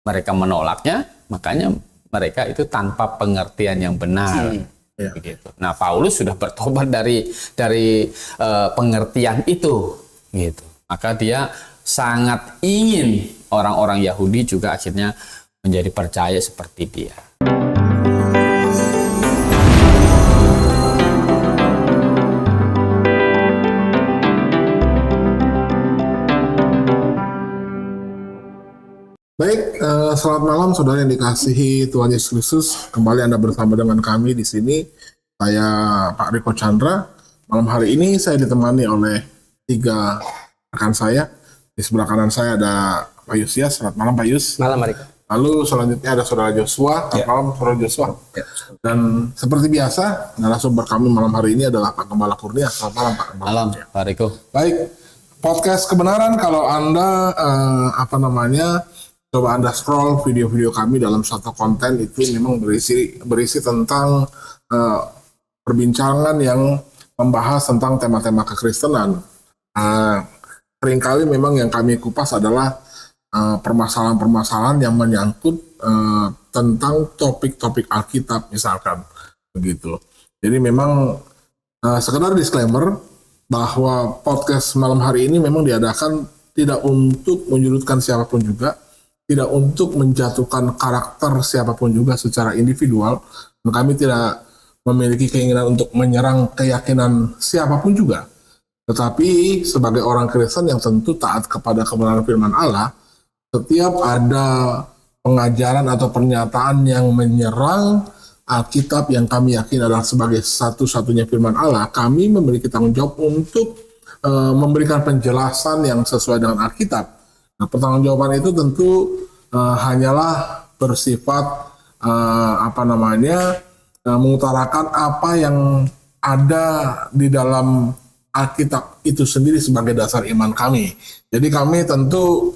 mereka menolaknya, makanya mereka itu tanpa pengertian yang benar. Begitu. Nah, Paulus sudah bertobat dari pengertian itu, gitu. Maka dia sangat ingin orang-orang Yahudi juga akhirnya menjadi percaya seperti dia. Baik, selamat malam saudara yang dikasihi Tuhan Yesus Kristus. Kembali Anda bersama dengan kami di sini. Saya Pak Riko Chandra. Malam hari ini saya ditemani oleh 3 rekan saya. Di sebelah kanan saya ada Pak Yusias. Selamat malam Pak Yus. Malam Riko. Lalu selanjutnya ada saudara Joshua. Selamat malam saudara Joshua. Dan seperti biasa, narasumber kami malam hari ini adalah Pak Gembala Kurnia. Selamat malam Pak Gembala. Malam, Pak Riko. Baik, podcast kebenaran kalau Anda coba Anda scroll video-video kami dalam satu konten itu memang berisi tentang perbincangan yang membahas tentang tema-tema kekristenan. Seringkali memang yang kami kupas adalah permasalahan-permasalahan yang menyangkut tentang topik-topik Alkitab misalkan begitu. Jadi memang sekedar disclaimer bahwa podcast malam hari ini memang diadakan tidak untuk menyudutkan siapapun juga, tidak untuk menjatuhkan karakter siapapun juga secara individual. Kami tidak memiliki keinginan untuk menyerang keyakinan siapapun juga. Tetapi sebagai orang Kristen yang tentu taat kepada kebenaran firman Allah, setiap ada pengajaran atau pernyataan yang menyerang Alkitab yang kami yakin adalah sebagai satu-satunya firman Allah, kami memiliki tanggung jawab untuk memberikan penjelasan yang sesuai dengan Alkitab. Nah, pertanggungjawaban itu tentu hanyalah bersifat mengutarakan apa yang ada di dalam Alkitab itu sendiri sebagai dasar iman kami. Jadi kami tentu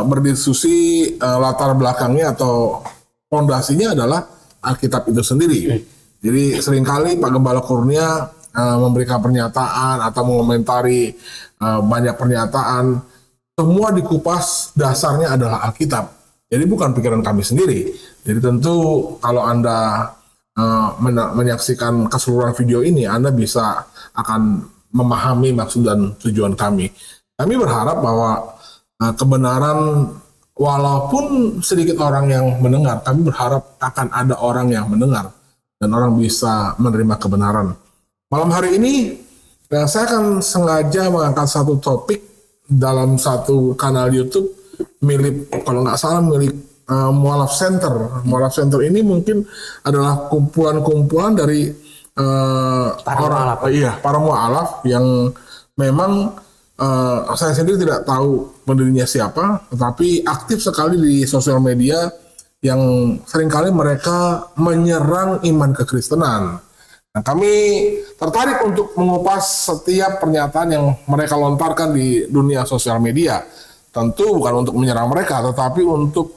berdiskusi latar belakangnya atau fondasinya adalah Alkitab itu sendiri. Jadi seringkali Pak Gembala Kurnia memberikan pernyataan atau mengomentari banyak pernyataan, semua dikupas dasarnya adalah Alkitab. Jadi bukan pikiran kami sendiri. Jadi tentu kalau Anda menyaksikan keseluruhan video ini, Anda akan memahami maksud dan tujuan kami. Kami berharap bahwa kebenaran, walaupun sedikit orang yang mendengar, kami berharap akan ada orang yang mendengar dan orang bisa menerima kebenaran. Malam hari ini saya akan sengaja mengangkat satu topik dalam satu kanal YouTube milik Mualaf Center. Mualaf Center ini mungkin adalah kumpulan-kumpulan dari para mualaf yang memang saya sendiri tidak tahu pendirinya siapa, tetapi aktif sekali di sosial media yang seringkali mereka menyerang iman kekristenan. Nah, kami tertarik untuk mengupas setiap pernyataan yang mereka lontarkan di dunia sosial media. Tentu bukan untuk menyerang mereka, tetapi untuk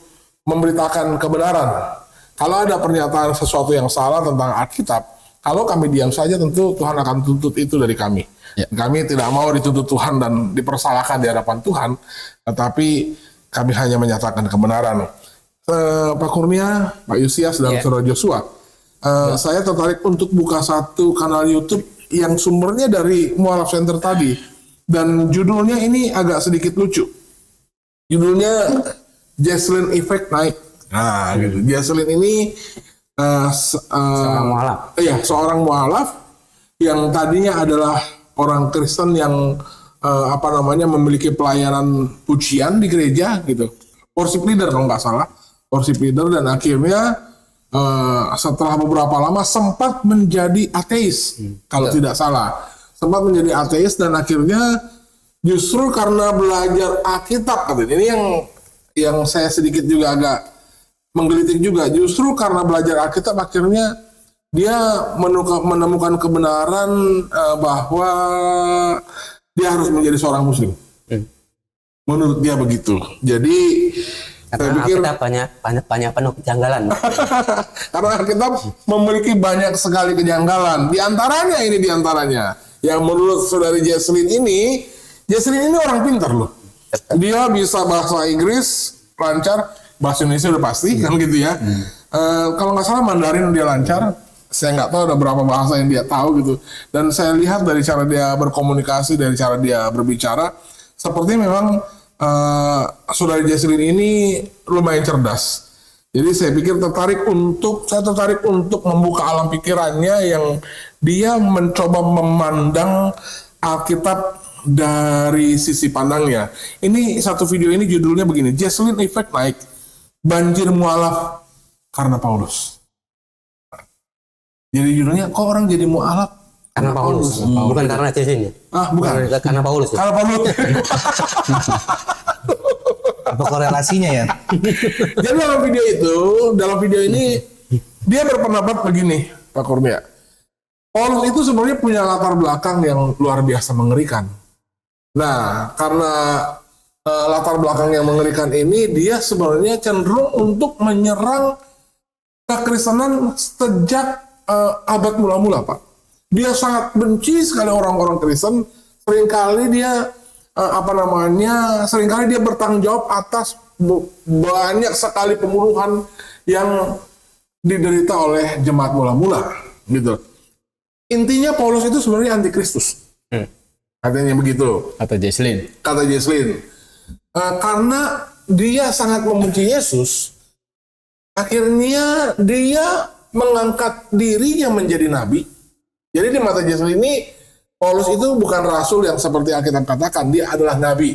memberitakan kebenaran. Kalau ada pernyataan sesuatu yang salah tentang Alkitab, kalau kami diam saja tentu Tuhan akan tuntut itu dari kami. Ya. Kami tidak mau dituntut Tuhan dan dipersalahkan di hadapan Tuhan, tetapi kami hanya menyatakan kebenaran. Pak Kurnia, Pak Yusias, dan Saudara Joshua, saya tertarik untuk buka satu kanal YouTube yang sumbernya dari Mualaf Center tadi, dan judulnya ini agak sedikit lucu. Judulnya Jesslyn Effect naik. Nah, gitu. Jesslyn ini seorang mualaf yang tadinya adalah orang Kristen yang memiliki pelayanan pujian di gereja gitu. Worship leader kalau nggak salah. Worship leader, dan akhirnya setelah beberapa lama sempat menjadi ateis kalau tidak salah. Sempat menjadi ateis dan akhirnya justru karena belajar Alkitab, ini yang saya sedikit juga agak menggelitik juga. Justru karena belajar Alkitab akhirnya dia menemukan kebenaran bahwa dia harus menjadi seorang Muslim. Menurut dia begitu. Jadi karena saya pikir banyak penuh kejanggalan. Karena Alkitab memiliki banyak sekali kejanggalan. Di antaranya yang menurut saudari Jesslyn ini orang pintar loh. Dia bisa bahasa Inggris lancar. bahasa Indonesia udah pasti kan gitu ya. Kalau nggak salah Mandarin dia lancar. Saya nggak tahu ada berapa bahasa yang dia tahu gitu. Dan saya lihat dari cara dia berkomunikasi, dari cara dia berbicara, seperti memang saudari Jesslyn ini lumayan cerdas. Jadi saya tertarik untuk membuka alam pikirannya yang dia mencoba memandang Alkitab dari sisi pandangnya. Ini satu video ini judulnya begini, Jesslyn Effect naik, banjir mualaf karena Paulus. Jadi judulnya, kok orang jadi mualaf? Karena Paulus. Bukan karena Jesslyn ya? Bukan. Karena Paulus ya? Karena Paulus. Apa korelasinya ya? Jadi dalam video ini dia berpendapat begini, Pak Kurnia. Paulus itu sebenarnya punya latar belakang yang luar biasa mengerikan. Nah, karena latar belakang yang mengerikan ini, dia sebenarnya cenderung untuk menyerang kekristenan sejak abad mula-mula, Pak. Dia sangat benci sekali orang-orang Kristen. Seringkali dia seringkali dia bertanggung jawab atas banyak sekali pembunuhan yang diderita oleh jemaat mula-mula, gitu. Intinya Paulus itu sebenarnya antikristus. Katanya begitu. Kata Jesslyn. Karena dia sangat membenci Yesus, akhirnya dia mengangkat dirinya menjadi nabi. Jadi di mata Jesslyn ini, Paulus itu bukan rasul yang seperti Alkitab katakan, dia adalah nabi.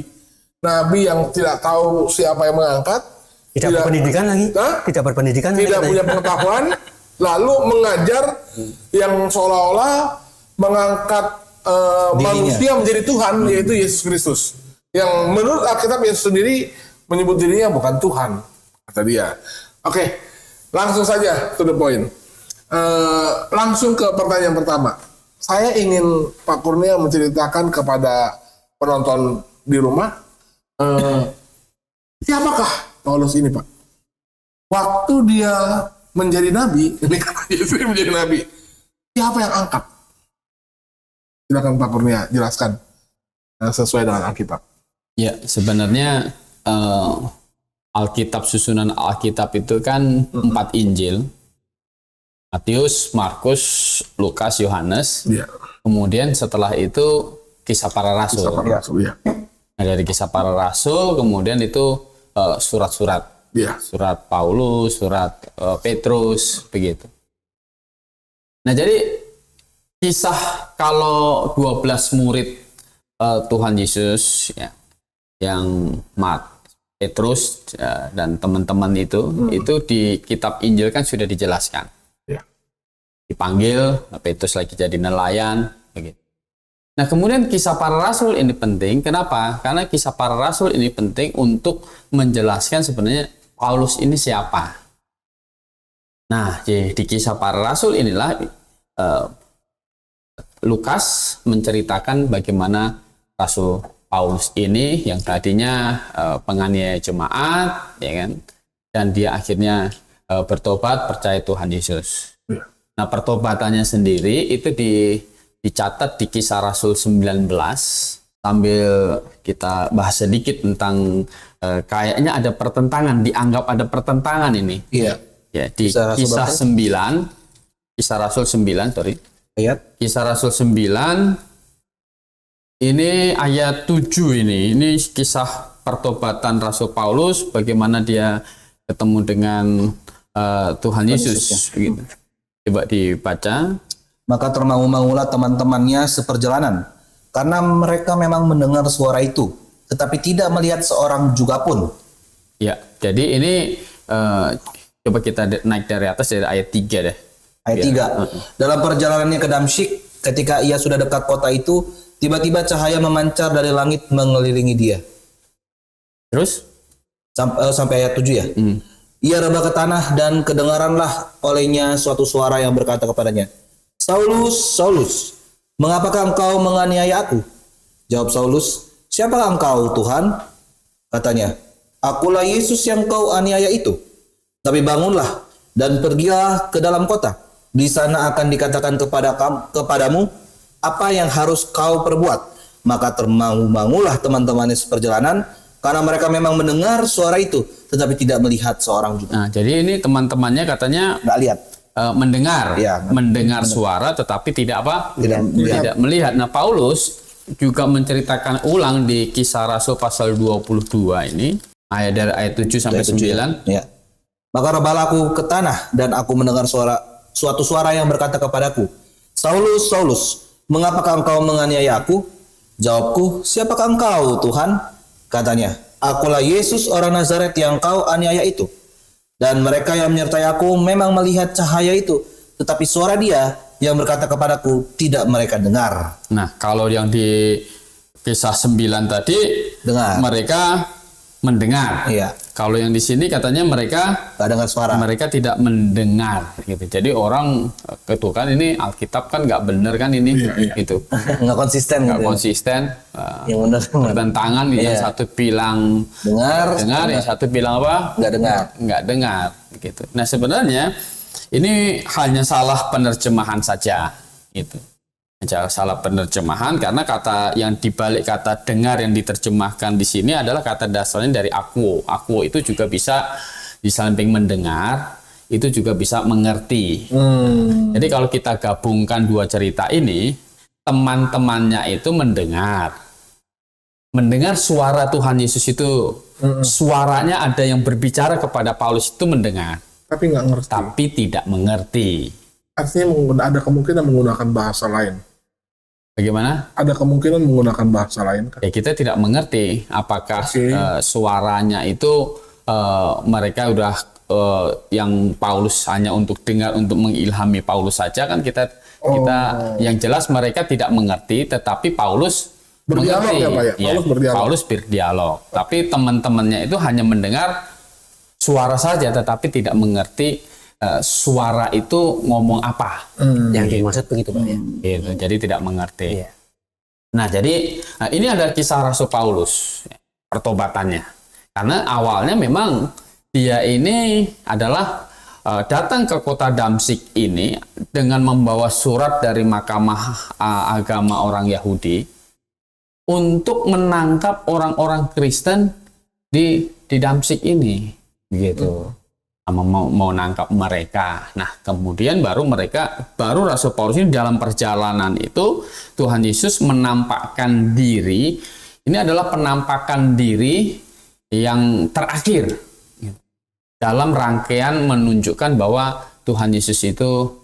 Nabi yang tidak tahu siapa yang mengangkat, Tidak berpendidikan lagi? Tidak berpendidikan lagi? Tidak punya pengetahuan, lalu mengajar yang seolah-olah mengangkat manusia menjadi Tuhan, yaitu Yesus Kristus. Yang menurut Alkitab Yesus sendiri menyebut dirinya bukan Tuhan, kata dia. Oke, langsung saja to the point. Langsung ke pertanyaan pertama. Saya ingin Pak Kurnia menceritakan kepada penonton di rumah, siapakah Paulus ini, Pak? Waktu dia menjadi nabi, ini kata Yesus menjadi nabi, siapa yang angkat? Silakan Pak Kurnia jelaskan sesuai dengan Alkitab. Ya, sebenarnya Alkitab, susunan Alkitab itu kan 4 Injil. Matius, Markus, Lukas, Yohanes. Iya. Kemudian setelah itu Kisah Para Rasul. Ya. Nah, dari Kisah Para Rasul kemudian itu surat-surat. Iya. Surat Paulus, surat Petrus, begitu. Nah, jadi kisah kalau 12 murid Tuhan Yesus ya, yang Petrus dan teman-teman itu di kitab Injil kan sudah dijelaskan. Ya. Dipanggil, Petrus lagi jadi nelayan, begitu. Nah, kemudian kisah para rasul ini penting. Kenapa? Karena kisah para rasul ini penting untuk menjelaskan sebenarnya Paulus ini siapa. Nah, di kisah para rasul inilah Lukas menceritakan bagaimana Rasul Paulus ini yang tadinya penganiaya jemaat, ya kan, dan dia akhirnya bertobat percaya Tuhan Yesus. Ya. Nah, pertobatannya sendiri itu dicatat di Kisah Rasul 19. Sambil kita bahas sedikit tentang kayaknya ada pertentangan, dianggap ada pertentangan ini. Iya. Ya, di Kisah Rasul 9, sorry. Ayat. Kisah Rasul 9 ini ayat 7 ini. Ini kisah pertobatan Rasul Paulus, bagaimana dia ketemu dengan Tuhan Yesus. Begitu. Coba dibaca. Maka termangu-mangulah teman-temannya seperjalanan, karena mereka memang mendengar suara itu, tetapi tidak melihat seorang juga pun. Ya, jadi ini coba kita naik dari atas, dari ayat 3 deh. Ayat 3. Dalam perjalanannya ke Damsyik, ketika ia sudah dekat kota itu, tiba-tiba cahaya memancar dari langit mengelilingi dia. Terus? Sampai ayat 7 ya. Ia rebah ke tanah dan kedengaranlah olehnya suatu suara yang berkata kepadanya, Saulus, Saulus, mengapakah engkau menganiaya aku? Jawab Saulus, siapakah engkau, Tuhan? Katanya, akulah Yesus yang kau aniaya itu. Tapi bangunlah dan pergilah ke dalam kota. Di sana akan dikatakan kepadamu apa yang harus kau perbuat. Maka termangu-mangulah teman-temannya seperjalanan, Karena mereka memang mendengar suara itu, tetapi tidak melihat seorang juga. Nah, jadi ini teman-temannya katanya Nggak lihat. mendengar, Ya, mendengar suara, tetapi tidak apa? Tidak melihat. Nah, Paulus juga menceritakan ulang di Kisah Rasul pasal 22 ini, ayat dari ayat 7 sampai 9. Ya. Maka rebalah aku ke tanah dan aku mendengar suatu suara yang berkata kepadaku, Saulus, Saulus, mengapakah engkau menganiaya aku? Jawabku, siapakah engkau, Tuhan? Katanya, akulah Yesus orang Nazaret yang kau aniaya itu. Dan mereka yang menyertai aku memang melihat cahaya itu, tetapi suara dia yang berkata kepadaku tidak mereka dengar. Nah, kalau yang di Kisah 9 tadi Dengar. mereka mendengar. Iya. Kalau yang di sini katanya mereka Gak dengar suara. tidak mendengar gitu. Jadi orang itu kan ini Alkitab kan nggak bener kan ini gitu. Nggak konsisten Nggak gitu. konsisten. Yang benar. Bertentangan yang satu bilang Dengar. yang satu bilang apa? Nggak dengar. Nggak dengar gitu. Nah, sebenarnya ini hanya salah penerjemahan saja gitu. Hanya salah penerjemahan karena kata yang dibalik kata dengar yang diterjemahkan di sini adalah kata dasarnya dari aquo. Aquo itu juga bisa di samping mendengar itu juga bisa mengerti. Jadi kalau kita gabungkan dua cerita ini, teman-temannya itu mendengar suara Tuhan Yesus itu, suaranya ada yang berbicara kepada Paulus itu mendengar, Tapi nggak ngerti. tapi tidak mengerti. Artinya ada kemungkinan menggunakan bahasa lain. Bagaimana? Ada kemungkinan menggunakan bahasa lain kan? Ya, kita tidak mengerti apakah suaranya itu mereka udah yang Paulus hanya untuk dengar untuk mengilhami Paulus saja kan kita yang jelas mereka tidak mengerti, tetapi Paulus Berdialog mengerti. ya, Pak, ya? Paulus berdialog. Paulus berdialog. Tapi teman-temannya itu hanya mendengar suara saja, tetapi tidak mengerti suara itu ngomong apa. Yang dimaksud begitu Pak ya. Gitu. Jadi tidak mengerti. Iya. Nah, jadi ini ada kisah Rasul Paulus, pertobatannya. Karena awalnya memang dia ini adalah datang ke kota Damsyik ini dengan membawa surat dari Mahkamah Agama orang Yahudi untuk menangkap orang-orang Kristen di Damsyik ini, gitu. Mau nangkap mereka. Nah, kemudian baru Rasul Paulus ini dalam perjalanan itu Tuhan Yesus menampakkan diri. Ini adalah penampakan diri yang terakhir dalam rangkaian menunjukkan bahwa Tuhan Yesus itu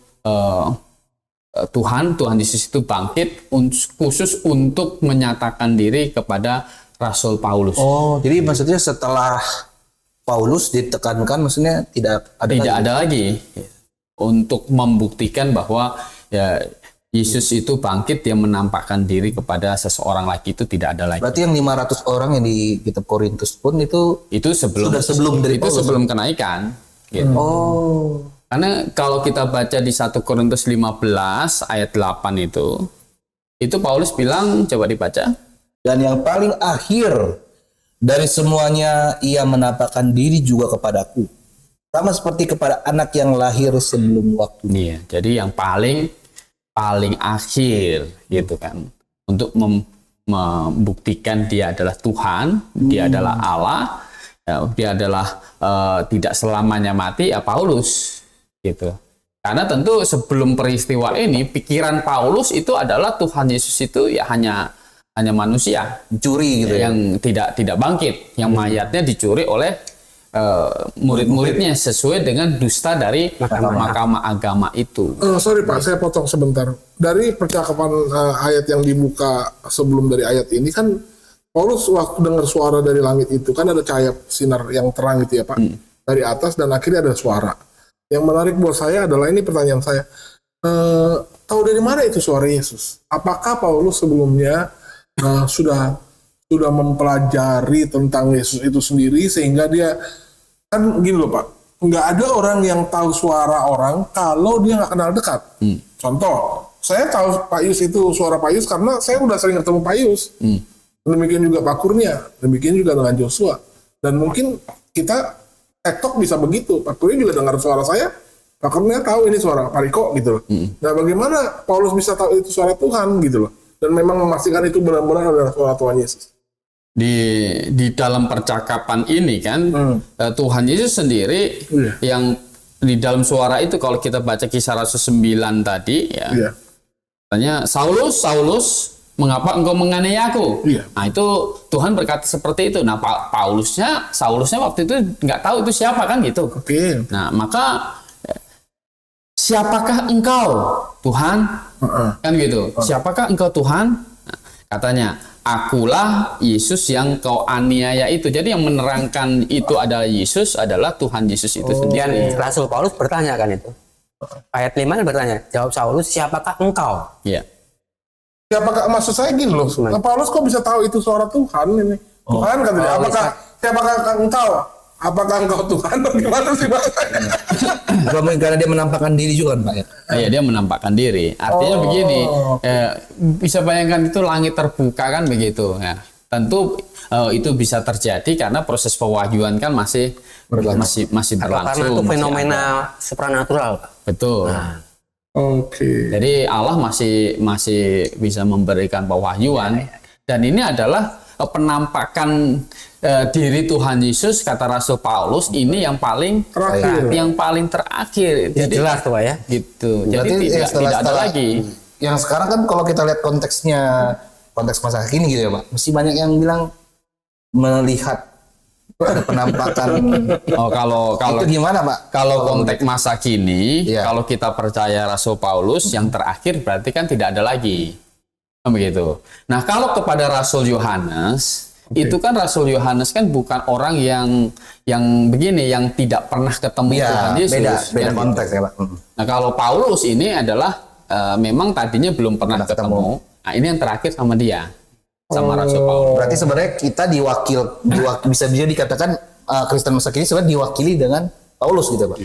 Tuhan Yesus itu bangkit khusus untuk menyatakan diri kepada Rasul Paulus. Oh, jadi maksudnya setelah Paulus ditekankan, maksudnya tidak ada lagi untuk membuktikan bahwa ya Yesus itu bangkit, dia menampakkan diri kepada seseorang lagi, itu tidak ada lagi. Berarti yang 500 orang yang di kitab Korintus pun itu sebelum dari Paulus. Sebelum kenaikan. Gitu. Oh. Karena kalau kita baca di 1 Korintus 15 ayat 8 itu Paulus bilang, coba dibaca. Dan yang paling akhir dari semuanya ia menampakkan diri juga kepadaku, sama seperti kepada anak yang lahir sebelum waktu. Iya, jadi yang paling akhir gitu kan, untuk membuktikan dia adalah Tuhan, dia adalah Allah, ya, dia adalah tidak selamanya mati, ya Paulus gitu. Karena tentu sebelum peristiwa ini pikiran Paulus itu adalah Tuhan Yesus itu ya hanya manusia, Curi gitu yang tidak bangkit, yang mayatnya dicuri oleh murid-muridnya sesuai dengan dusta dari Mahkamah Agama itu. Sorry Pak, saya potong sebentar. Dari percakapan ayat yang dibuka sebelum dari ayat ini kan Paulus waktu dengar suara dari langit itu kan ada cahaya sinar yang terang gitu ya Pak, dari atas dan akhirnya ada suara. Yang menarik buat saya adalah ini pertanyaan saya, tahu dari mana itu suara Yesus? Apakah Paulus sebelumnya sudah mempelajari tentang Yesus itu sendiri sehingga dia kan gini loh Pak, nggak ada orang yang tahu suara orang kalau dia nggak kenal dekat. Contoh, saya tahu Pak Yus itu suara Pak Yus karena saya udah sering ketemu Pak Yus. Demikian juga Pak Kurnia, demikian juga dengan Joshua. Dan mungkin kita TikTok bisa begitu. Pak Kurnia juga dengar suara saya, Pak Kurnia tahu ini suara Pak Riko gitu loh. Nah bagaimana Paulus bisa tahu itu suara Tuhan gitu loh. Dan memang memastikan itu benar-benar adalah suara Tuhan Yesus. di dalam percakapan ini kan Tuhan Yesus sendiri Iya. yang di dalam suara itu, kalau kita baca Kisah Rasul 9 tadi ya, Iya. tanya Saulus, Saulus, mengapa engkau menganiaya aku? Iya. Nah itu Tuhan berkata seperti itu. Nah Saulusnya waktu itu nggak tahu itu siapa kan gitu. Oke. Nah maka siapakah engkau Tuhan? Kan gitu. Siapakah engkau Tuhan? Nah, katanya akulah Yesus yang kau aniaya itu. Jadi yang menerangkan itu adalah Yesus, adalah Tuhan Yesus itu sendiri. Dan Rasul Paulus bertanya kan itu. Ayat 5 bertanya, jawab Saulus, siapakah engkau? Ya. Siapakah, maksud saya gini loh, Paulus kok bisa tahu itu suara Tuhan ini? Tuhan katanya, siapakah engkau? Apakah engkau Tuhan? Gimana sih bahasanya? Bukan mungkin karena dia menampakkan diri juga kan Pak ya? Iya, dia menampakkan diri. Artinya begini, bisa bayangkan itu langit terbuka kan begitu. Ya. Tentu itu bisa terjadi karena proses pewahyuan kan masih berlangsung. Karena itu fenomena supranatural, Pak. Betul. Oke. Jadi Allah masih bisa memberikan pewahyuan, dan ini adalah penampakan diri Tuhan Yesus, kata Rasul Paulus, ini yang paling terakhir. Jadi jelas tuh Pak ya. gitu. Berarti Jadi tidak ada lagi. Yang sekarang kan kalau kita lihat konteksnya, konteks masa kini gitu ya Pak, mesti banyak yang bilang melihat ada penampakan. Oh, kalau itu gimana Pak? Kalau konteks masa kini, Iya. kalau kita percaya Rasul Paulus, yang terakhir berarti kan tidak ada lagi. Begitu. Nah, kalau kepada Rasul Yohanes, itu kan Rasul Yohanes kan bukan orang yang begini, yang tidak pernah ketemu Tuhan Yesus. Beda Kan konteks gitu. ya Pak. Nah, kalau Paulus ini adalah memang tadinya belum pernah ketemu. Nah, ini yang terakhir sama dia, sama Rasul Paulus. Berarti sebenarnya kita bisa dikatakan Kristen masa kini sebenarnya diwakili dengan Paulus gitu Pak.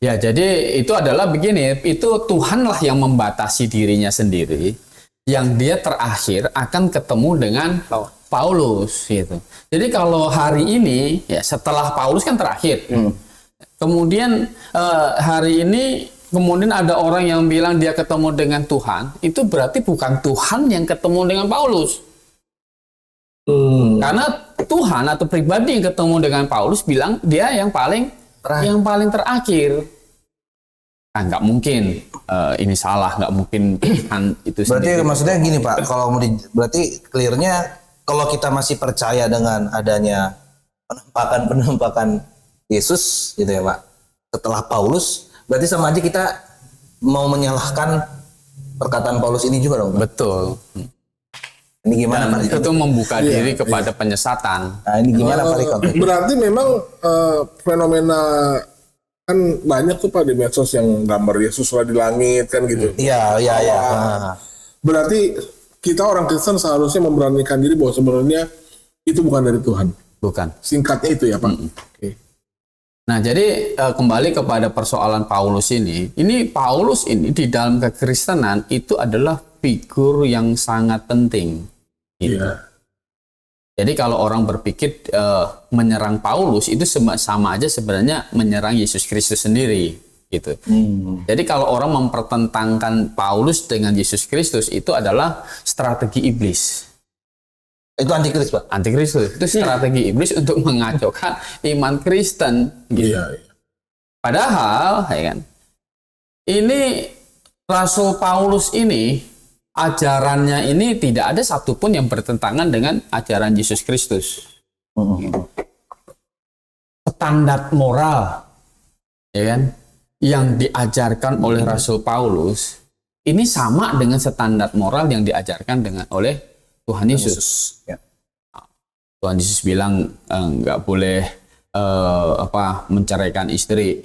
Ya, jadi itu adalah begini, itu Tuhanlah yang membatasi dirinya sendiri, yang dia terakhir akan ketemu dengan Paulus gitu. Jadi kalau hari ini ya setelah Paulus kan terakhir. Kemudian hari ini kemudian ada orang yang bilang dia ketemu dengan Tuhan, itu berarti bukan Tuhan yang ketemu dengan Paulus. Karena Tuhan atau pribadi yang ketemu dengan Paulus bilang dia yang paling terakhir. Nah, nggak mungkin ini salah, nggak mungkin Tuhan itu Berarti sendiri. maksudnya gini Pak, kalau mau berarti clearnya kalau kita masih percaya dengan adanya penampakan Yesus gitu ya Pak, setelah Paulus, berarti sama aja kita mau menyalahkan perkataan Paulus ini juga dong Pak? Betul. Ini gimana Pak? Itu membuka diri kepada penyesatan. Nah ini gimana Pak Riko? Berarti memang fenomena kan banyak tuh Pak di medsos yang gambar Yesus lah di langit kan gitu. Iya. Nah. Berarti kita orang Kristen seharusnya memberanikan diri bahwa sebenarnya itu bukan dari Tuhan. Bukan. Singkatnya itu ya Pak. Oke. Nah, jadi kembali kepada persoalan Paulus ini Paulus ini di dalam kekristenan itu adalah figur yang sangat penting. Gitu. Iya. Jadi kalau orang berpikir menyerang Paulus itu sama aja sebenarnya menyerang Yesus Kristus sendiri, gitu. Jadi kalau orang mempertentangkan Paulus dengan Yesus Kristus itu adalah strategi iblis. Itu antikris Pak? Antikristus itu strategi iblis untuk mengacaukan iman Kristen. Gitu. Iya. Padahal, ya kan, ini Rasul Paulus ini ajarannya ini tidak ada satupun yang bertentangan dengan ajaran Yesus Kristus. Standar moral, ya kan, yang diajarkan oleh Rasul Paulus ini sama dengan standar moral yang diajarkan oleh Tuhan Yesus. Ya. Tuhan Yesus bilang nggak boleh menceraikan istri.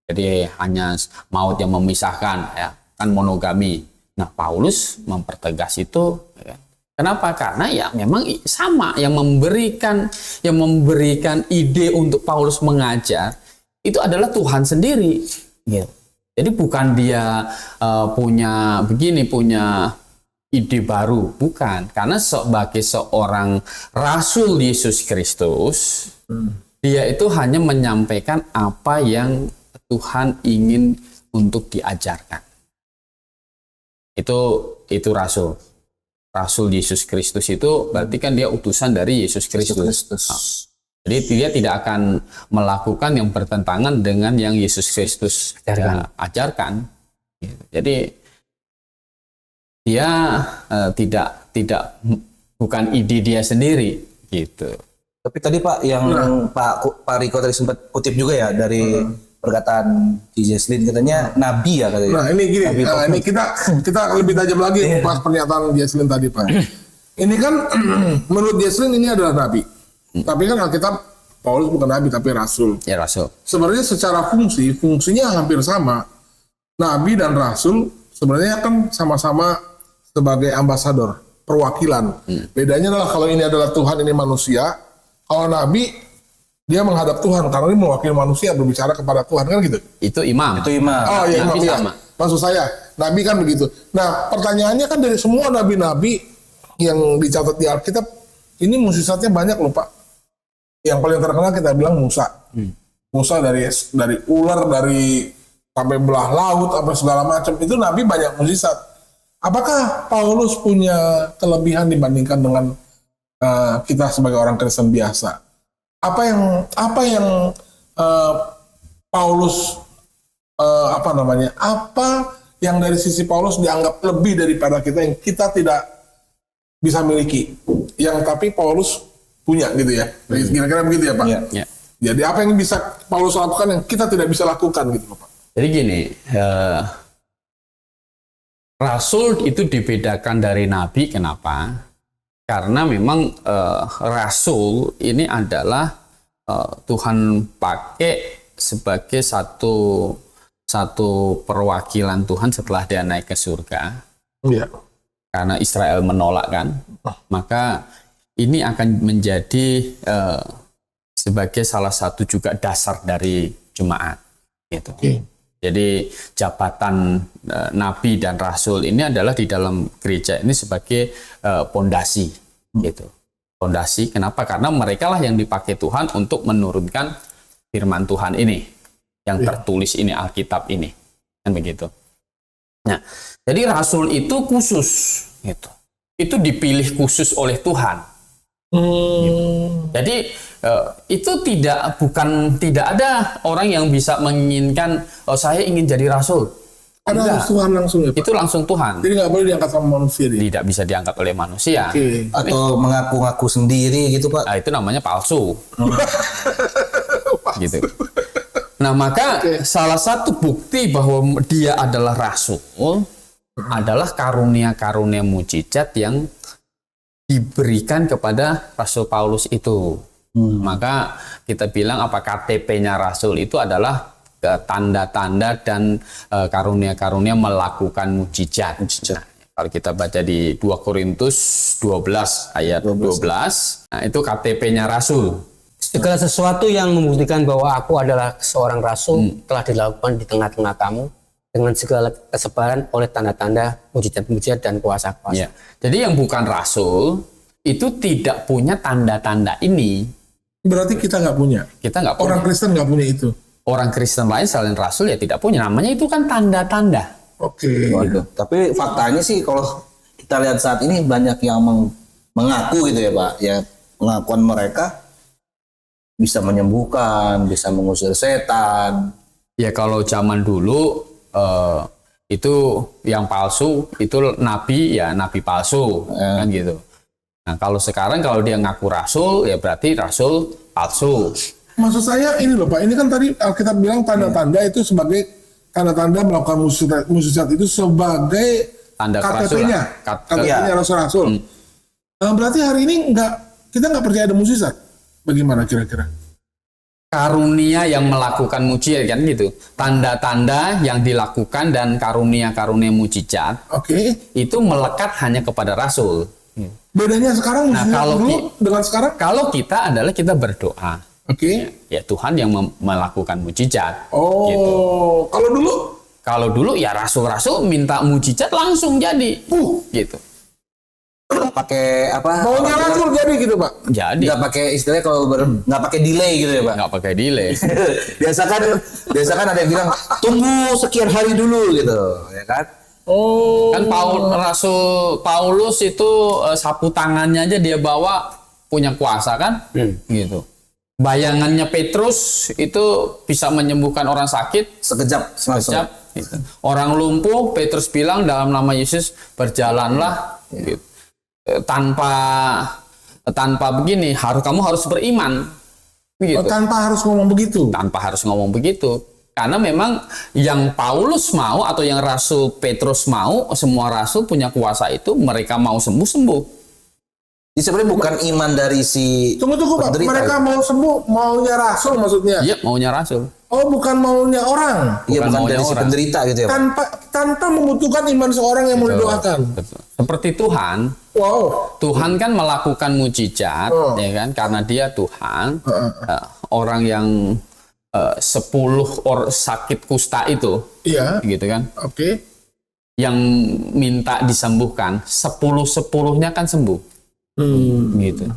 Jadi hanya maut yang memisahkan, ya kan, monogami. Nah, Paulus mempertegas itu. Ya. Kenapa? Karena ya memang sama yang memberikan ide untuk Paulus mengajar itu adalah Tuhan sendiri. Gitu. Jadi bukan dia punya ide baru, bukan. Karena sebagai seorang Rasul Yesus Kristus, dia itu hanya menyampaikan apa yang Tuhan ingin untuk diajarkan. Itu rasul. Rasul Yesus Kristus itu berarti kan dia utusan dari Yesus Kristus. Nah, jadi dia tidak akan melakukan yang bertentangan dengan yang Yesus Kristus ajarkan. Gitu. Jadi dia tidak bukan ide dia sendiri gitu. Tapi tadi Pak yang Pak Riko tadi sempat kutip juga ya dari perkataan Ci Jesslyn, katanya nabi ya katanya. Nah ini gini, ini kita lebih tajam lagi pas pernyataan Jesslyn tadi Pak. Ini kan menurut Jesslyn ini adalah nabi. Tapi kan Alkitab Paulus bukan nabi tapi rasul. Ya rasul. Sebenarnya secara fungsinya hampir sama. Nabi dan rasul sebenarnya kan sama-sama sebagai ambasador, perwakilan. Bedanya adalah kalau ini adalah Tuhan, ini manusia. Kalau nabi dia menghadap Tuhan karena ini mewakili manusia berbicara kepada Tuhan kan gitu. Itu imam. Itu imam. Oh iya, Nabi imam, sama. ya. Maksud saya, nabi kan begitu. Nah, pertanyaannya kan dari semua nabi-nabi yang dicatat di Alkitab, ini mukjizatnya banyak loh, Pak. Yang paling terkenal kita bilang Musa. Musa dari ular, dari sampai belah laut, apa segala macam. Itu nabi banyak mukjizat. Apakah Paulus punya kelebihan dibandingkan dengan kita sebagai orang Kristen biasa? Apa yang Paulus apa yang dari sisi Paulus dianggap lebih daripada kita yang kita tidak bisa miliki, yang tapi Paulus punya gitu ya, kira-kira begitu ya Pak? Ya. Jadi apa yang bisa Paulus lakukan yang kita tidak bisa lakukan gitu Pak? Jadi gini, rasul itu dibedakan dari nabi, kenapa? Karena memang rasul ini adalah Tuhan pakai sebagai satu perwakilan Tuhan setelah dia naik ke surga. Iya. Karena Israel menolak kan, maka ini akan menjadi sebagai salah satu juga dasar dari jemaat. Gitu. Jadi jabatan nabi dan rasul ini adalah di dalam gereja ini sebagai pondasi, gitu. Pondasi. Kenapa? Karena mereka lah yang dipakai Tuhan untuk menurunkan firman Tuhan ini, yang tertulis ini, Alkitab ini, kan begitu. Nah, jadi rasul itu khusus, gitu. Itu dipilih khusus oleh Tuhan. Gitu. Jadi itu tidak ada orang yang bisa menginginkan saya ingin jadi rasul. Ada Tuhan langsung ya Pak? Itu langsung Tuhan. Jadi nggak boleh diangkat sama manusia dia. Tidak bisa diangkat oleh manusia. Atau mengaku-ngaku sendiri gitu Pak. Nah, itu namanya palsu. Gitu. Nah, maka salah satu bukti bahwa dia adalah rasul adalah karunia-karunia mujizat yang diberikan kepada Rasul Paulus itu. Maka kita bilang apa KTP-nya Rasul itu adalah tanda-tanda dan karunia-karunia melakukan mujizat. Nah, kalau kita baca di 2 Korintus 12 ayat 12, nah itu KTP-nya Rasul. Segala sesuatu yang membuktikan bahwa aku adalah seorang rasul telah dilakukan di tengah-tengah kamu dengan segala kesebaran oleh tanda-tanda, mujizat-mujizat dan kuasa-kuasa. Ya. Jadi yang bukan rasul itu tidak punya tanda-tanda ini. Berarti kita nggak punya. Kita nggak punya. Orang Kristen nggak punya itu. Orang Kristen lain selain rasul ya tidak punya. Namanya itu kan tanda-tanda. Oke. Waduh. Tapi faktanya sih kalau kita lihat saat ini banyak yang mengaku gitu ya Pak. Ya pengakuan mereka bisa menyembuhkan, bisa mengusir setan. Ya kalau zaman dulu itu yang palsu itu nabi ya nabi palsu kan gitu. Nah kalau sekarang kalau dia ngaku rasul ya berarti rasul palsu. Maksud saya ini loh Pak, ini kan tadi Alkitab bilang tanda-tanda itu sebagai tanda-tanda melakukan mujizat itu sebagai Tanda KTP-nya, kerasulan. KTP-nya rasul-rasul. Berarti hari ini kita nggak percaya ada mujizat. Bagaimana kira-kira? Karunia yang melakukan mujizat kan gitu. Tanda-tanda yang dilakukan dan karunia-karunia mujizat itu melekat hanya kepada rasul. Bedanya sekarang mujizat kalau dulu dengan sekarang? Kalau kita adalah kita berdoa. Ya Tuhan yang melakukan mujizat. Gitu. Kalau dulu ya rasul-rasul minta mujizat langsung jadi. Gitu. Pakai apa? Maunya rasul jadi gitu Pak. Jadi Nggak pakai istilahnya kalau nggak pakai delay gitu ya Pak. nggak pakai delay. biasa kan ada yang bilang tunggu sekian hari dulu gitu, ya kan? Oh. Kan Rasul Paulus itu sapu tangannya aja dia bawa punya kuasa kan? Gitu. Bayangannya Petrus itu bisa menyembuhkan orang sakit Sekejap langsung. sekejap. Gitu. Orang lumpuh, Petrus bilang dalam nama Yesus berjalanlah. Gitu. Tanpa begini, kamu harus beriman. Begitu. Tanpa harus ngomong begitu. Tanpa harus ngomong begitu. Karena memang yang Paulus mau atau yang Rasul Petrus mau, semua rasul punya kuasa itu, mereka mau sembuh-sembuh. Jadi sebenarnya bukan iman dari si Tunggu Pak, penderita. mereka mau sembuh, maunya rasul maksudnya? Iya, maunya rasul. Oh, bukan maunya orang. Iya, bukan bukan maunya dari si orang. penderita gitu ya, Pak. Tanpa membutuhkan iman seorang yang mau didoakan. Betul. Seperti Tuhan, Wow. Tuhan kan melakukan mujizat, ya kan? Karena Dia Tuhan. Orang yang 10 orang sakit kusta itu, Iya. gitu kan? Oke. Yang minta disembuhkan, 10-10-nya kan sembuh. Gitu.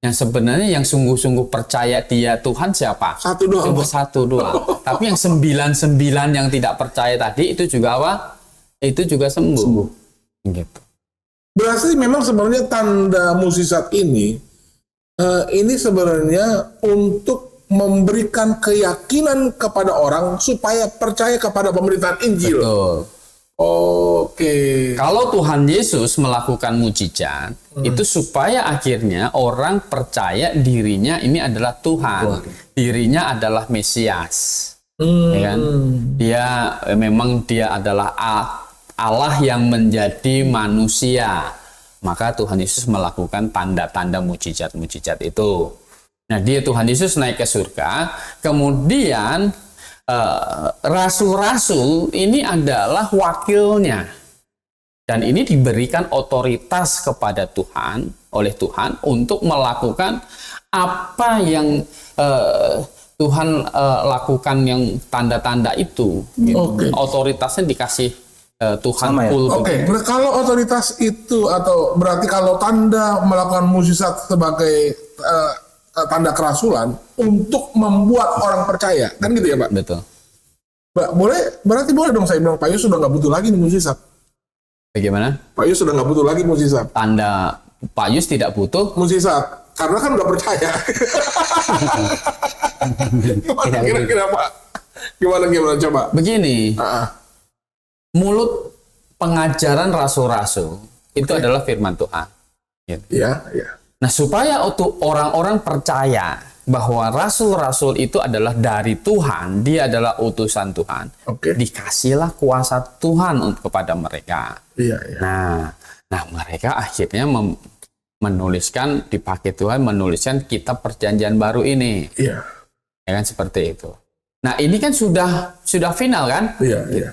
Yang sebenarnya yang sungguh-sungguh percaya Dia Tuhan siapa? Satu doang. Cuma satu doang. Tapi yang 99 yang tidak percaya tadi itu juga apa? Itu juga sembuh. Gitu. Berarti memang sebenarnya tanda mukjizat ini sebenarnya untuk memberikan keyakinan kepada orang supaya percaya kepada pemberitaan Injil. Betul. Oke. Kalau Tuhan Yesus melakukan mujizat, itu supaya akhirnya orang percaya dirinya ini adalah Tuhan. Dirinya adalah Mesias. Ya kan? Memang dia adalah Allah yang menjadi manusia. Maka Tuhan Yesus melakukan tanda-tanda mujizat-mujizat itu. Nah, Tuhan Yesus naik ke surga, kemudian rasul-rasul ini adalah wakilnya. Dan ini diberikan otoritas kepada Tuhan, oleh Tuhan untuk melakukan apa yang Tuhan lakukan yang tanda-tanda itu. Gitu. Oke. Otoritasnya dikasih Tuhan Sama ya? full. Oke, kalau otoritas itu atau berarti kalau tanda melakukan mukjizat sebagai tanda kerasulan untuk membuat orang percaya, kan gitu ya Pak? Betul. Berarti boleh dong saya bilang Pak Yus sudah nggak butuh lagi nih mukjizat. Bagaimana? Pak Yus sudah nggak butuh lagi mukjizat. Tanda Pak Yus tidak butuh. Mukjizat karena kan udah percaya. Gimana kira-kira Pak? Gimana coba? Begini, Ah, mulut pengajaran rasul-rasul itu adalah firman Tuhan. Gitu. Iya, iya. Nah, supaya untuk orang-orang percaya bahwa rasul-rasul itu adalah dari Tuhan, dia adalah utusan Tuhan. Oke. Dikasihlah kuasa Tuhan kepada mereka. Iya, iya. Nah, mereka akhirnya menuliskan, dipakai Tuhan menuliskan kitab perjanjian baru ini. Iya. Ya kan seperti itu. Nah, ini kan sudah final kan? Iya, iya.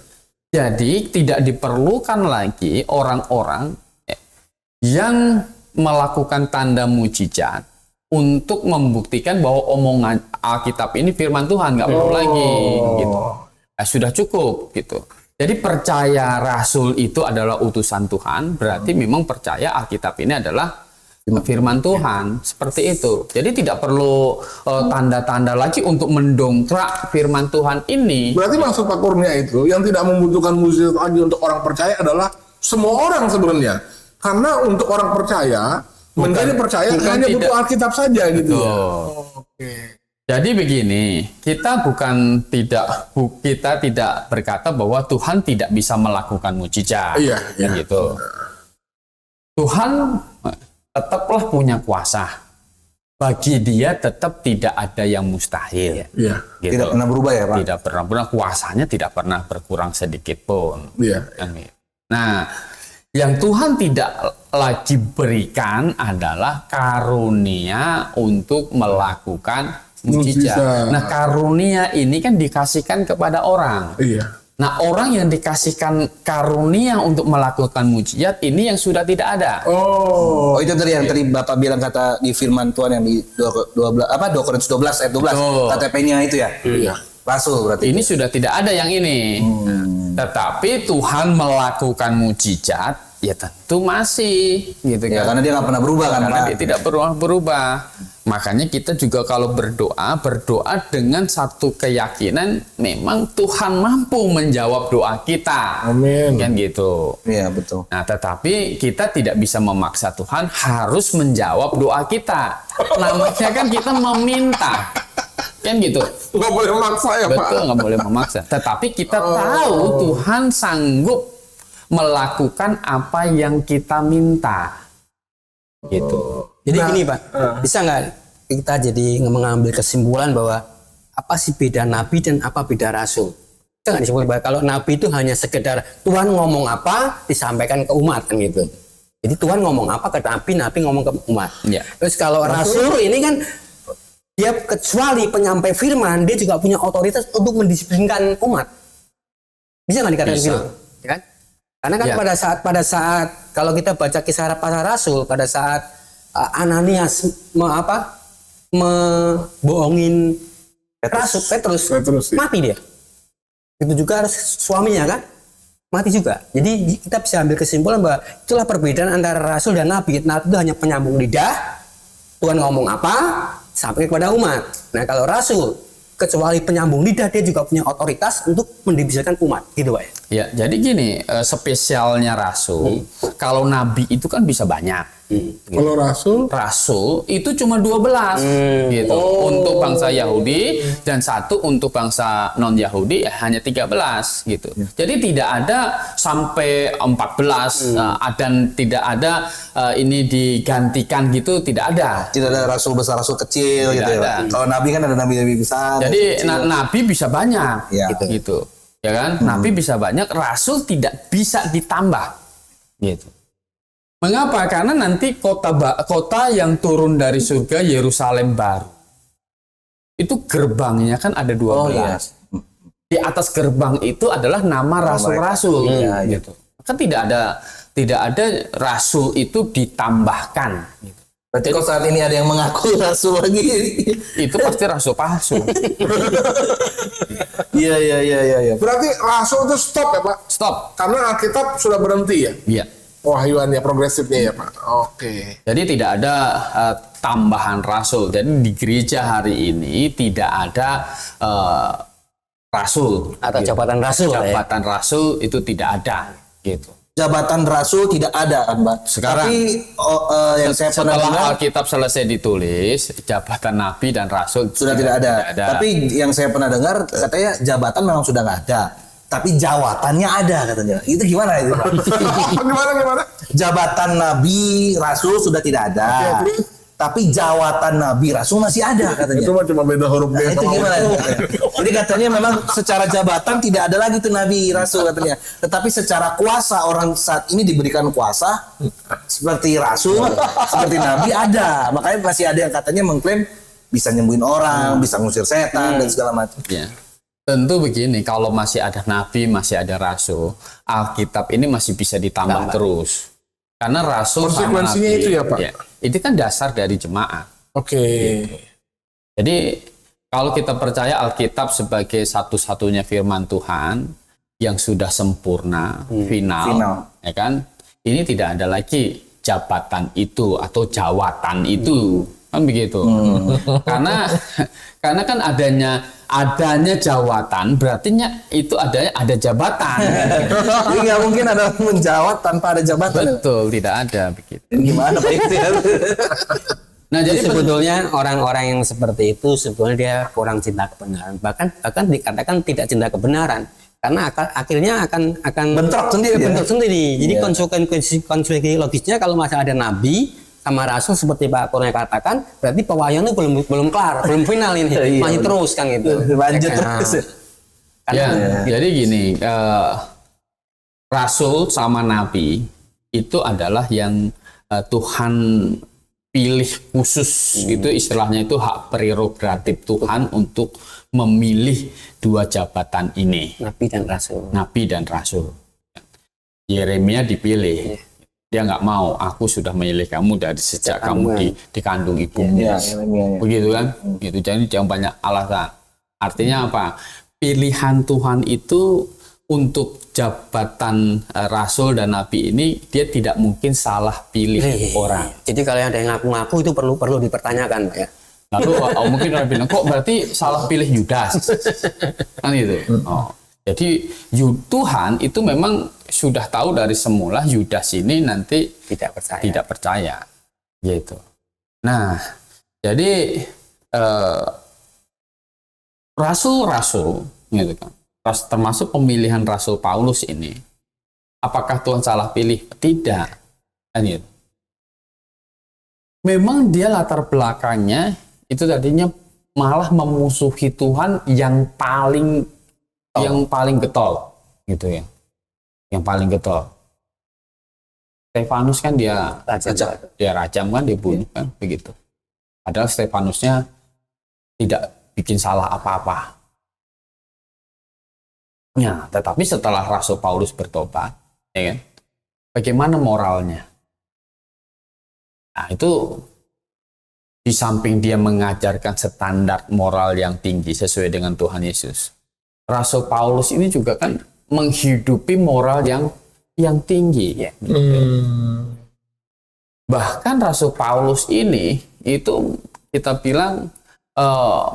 Jadi tidak diperlukan lagi orang-orang yang melakukan tanda mujizat untuk membuktikan bahwa omongan Alkitab ini firman Tuhan, nggak perlu lagi gitu. Nah, sudah cukup gitu. Jadi percaya rasul itu adalah utusan Tuhan, berarti memang percaya Alkitab ini adalah firman Tuhan, seperti itu. Jadi tidak perlu tanda-tanda lagi untuk mendongkrak firman Tuhan ini. Berarti maksud Pak Kurnia itu yang tidak membutuhkan mukjizat lagi untuk orang percaya adalah semua orang sebenarnya. Karena untuk orang percaya menjadi percaya hanya tidak. butuh Alkitab saja gitu ya. Betul. Oke. Jadi begini, kita tidak berkata bahwa Tuhan tidak bisa melakukan mujizat. Iya, Kan iya. gitu. Tuhan tetaplah punya kuasa. Bagi dia tetap tidak ada yang mustahil. Iya. Gitu. Tidak pernah berubah ya, Pak? Tidak pernah, kuasanya tidak pernah berkurang sedikit pun. Iya. Kan gitu. Nah, yang Tuhan tidak lagi berikan adalah karunia untuk melakukan mujizat. Mujizat. Nah, karunia ini kan dikasihkan kepada orang. Iya. Nah, orang yang dikasihkan karunia untuk melakukan mujizat ini yang sudah tidak ada. Oh. Oh, itu tadi yang tadi Bapak bilang kata di firman Tuhan yang di 2 Korintus 12 ayat 12 Betul. KTP-nya itu ya. Iya. Rasul berarti. Ini sudah tidak ada yang ini. Tetapi Tuhan melakukan mujizat, ya tentu masih gitu Ya, kan. karena dia nggak pernah berubah kan, Karena Pak. dia tidak berubah. Makanya kita juga kalau berdoa dengan satu keyakinan memang Tuhan mampu menjawab doa kita. Amin. Kan gitu. Iya, betul. Nah, tetapi kita tidak bisa memaksa Tuhan harus menjawab doa kita. Namanya kan kita meminta. Kan gitu. Nggak boleh maksa ya, Pak. Betul, nggak boleh memaksa. Tetapi kita tahu Tuhan sanggup melakukan apa yang kita minta. Gitu. Jadi gini Pak, bisa nggak kita jadi mengambil kesimpulan bahwa apa sih beda nabi dan apa beda rasul? Bisa nggak disebut bahwa kalau nabi itu hanya sekedar Tuhan ngomong apa disampaikan ke umat kan gitu. Jadi Tuhan ngomong apa ke nabi, nabi ngomong ke umat. Ya. Terus kalau rasul ini kan dia kecuali penyampai firman, dia juga punya otoritas untuk mendisiplinkan umat. Bisa nggak dikatakan Bisa. gitu? Ya kan? Karena kan Ya. pada saat kalau kita baca kisah para rasul, pada saat Ananias membohongin Petrus, Petrus, ya. mati dia. Itu juga harus suaminya kan mati juga. Jadi kita bisa ambil kesimpulan bahwa itulah perbedaan antara rasul dan nabi. Nabi itu hanya penyambung lidah, Tuhan ngomong apa sampai kepada umat. Nah kalau rasul kecuali penyambung lidah, dia juga punya otoritas untuk mendiviskan umat, gitu Pak. Ya, jadi gini, spesialnya rasul, kalau nabi itu kan bisa banyak. Kalau rasul, Rasul itu cuma 12 gitu. Untuk bangsa Yahudi dan satu untuk bangsa non-Yahudi hanya 13 gitu. Jadi tidak ada sampai 14 dan tidak ada ini digantikan gitu, tidak ada. Tidak ada rasul besar, rasul kecil Tidak gitu ya. ada. Kalau nabi kan ada nabi-nabi besar. Jadi kecil. nabi bisa banyak Ya. gitu. Ya kan? Nabi bisa banyak, rasul tidak bisa ditambah. Gitu. Mengapa? Karena nanti kota yang turun dari surga Yerusalem baru. Itu gerbangnya kan ada 12. Oh, iya. Di atas gerbang itu adalah nama rasul-rasul Iya, iya. gitu. Kan tidak ada rasul itu ditambahkan gitu. Berarti kalau saat ini ada yang mengaku rasul lagi. Itu pasti rasul palsu. Iya. berarti rasul itu stop ya Pak? Stop. Karena Alkitab sudah berhenti ya? Iya. Wahyuannya, progresifnya ya Pak? Oke. Jadi tidak ada tambahan rasul. Jadi di gereja hari ini tidak ada rasul Atau gitu. jabatan rasul. ya. Jabatan rasul itu tidak ada gitu. Jabatan rasul tidak ada kan, Pak? Sekarang. Tapi yang saya pernah Setelah dengar Alkitab selesai ditulis, jabatan nabi dan rasul sudah tidak ada. Tapi yang saya pernah dengar katanya jabatan memang sudah nggak ada. Tapi jawatannya ada katanya. Itu gimana itu, Pak? Gimana? Jabatan nabi, rasul sudah tidak ada. Oke, terus? Tapi jawatan nabi, rasul masih ada katanya. Itu mah cuma beda huruf Nah, D itu sama gimana? huruf. Jadi katanya memang secara jabatan tidak ada lagi tuh nabi, rasul katanya. Tetapi secara kuasa orang saat ini diberikan kuasa seperti rasul, seperti nabi ada. Makanya masih ada yang katanya mengklaim bisa nyembuhin orang, bisa ngusir setan dan segala macam. Ya. Tentu begini, kalau masih ada nabi, masih ada rasul, Alkitab ini masih bisa ditambah terus. Karena rasul sama Konsekuensinya nabi, itu ya, Pak? itu kan dasar dari jemaat. Oke. Jadi kalau kita percaya Alkitab sebagai satu-satunya firman Tuhan yang sudah sempurna, final, ya kan? Ini tidak ada lagi jabatan itu atau jawatan itu, kan begitu. Karena kan adanya jawatan, berarti itu ada jabatan. Jadi nggak mungkin ada menjawab tanpa ada jabatan. Betul, tidak ada begitu. Gimana Pak itu ya? Nah, jadi sebetulnya orang-orang yang seperti itu sebetulnya dia kurang cinta kebenaran. Bahkan dikatakan tidak cinta kebenaran. Karena akhirnya akan Bentrok sendiri. bentrok sendiri. Jadi konsekuensi logisnya kalau masih ada nabi sama rasul seperti Pak Kurnia katakan, berarti pewahyuannya belum kelar, belum final ini. Iya, Masih terus kan gitu. Lanjut Nah, terus. Ya, jadi gini, rasul sama nabi itu adalah yang Tuhan pilih khusus. Itu istilahnya itu hak prerogatif Tuhan untuk memilih dua jabatan ini, nabi dan rasul. nabi dan rasul. Yeremia dipilih. Dia nggak mau, aku sudah memilih kamu dari sejak kamu dikandung ibumu. Iya, Begitu kan? Gitu. Jadi jangan banyak alasan. Artinya apa? Pilihan Tuhan itu untuk jabatan rasul dan nabi ini dia tidak mungkin salah pilih orang. Jadi kalau ada yang ngaku-ngaku itu perlu dipertanyakan, Pak ya. Lalu mungkin orang bilang, kok berarti salah pilih Yudas? Kan gitu. Oh. Jadi Tuhan itu memang sudah tahu dari semula Yudas ini nanti tidak percaya. Gitu. Nah, jadi rasul-rasul, gitu kan, termasuk pemilihan Rasul Paulus ini, apakah Tuhan salah pilih? Tidak. Kan gitu. Memang dia latar belakangnya itu tadinya malah memusuhi Tuhan yang paling getol, gitu ya, yang paling getol. Stefanus kan dia rajam kan, dibunuh kan, begitu. Padahal Stefanusnya tidak bikin salah apa-apa. Ya, tetapi setelah Rasul Paulus bertobat, ya kan, bagaimana moralnya? Nah, itu di samping dia mengajarkan standar moral yang tinggi sesuai dengan Tuhan Yesus, Rasul Paulus ini juga kan menghidupi moral yang tinggi. Bahkan Rasul Paulus ini itu kita bilang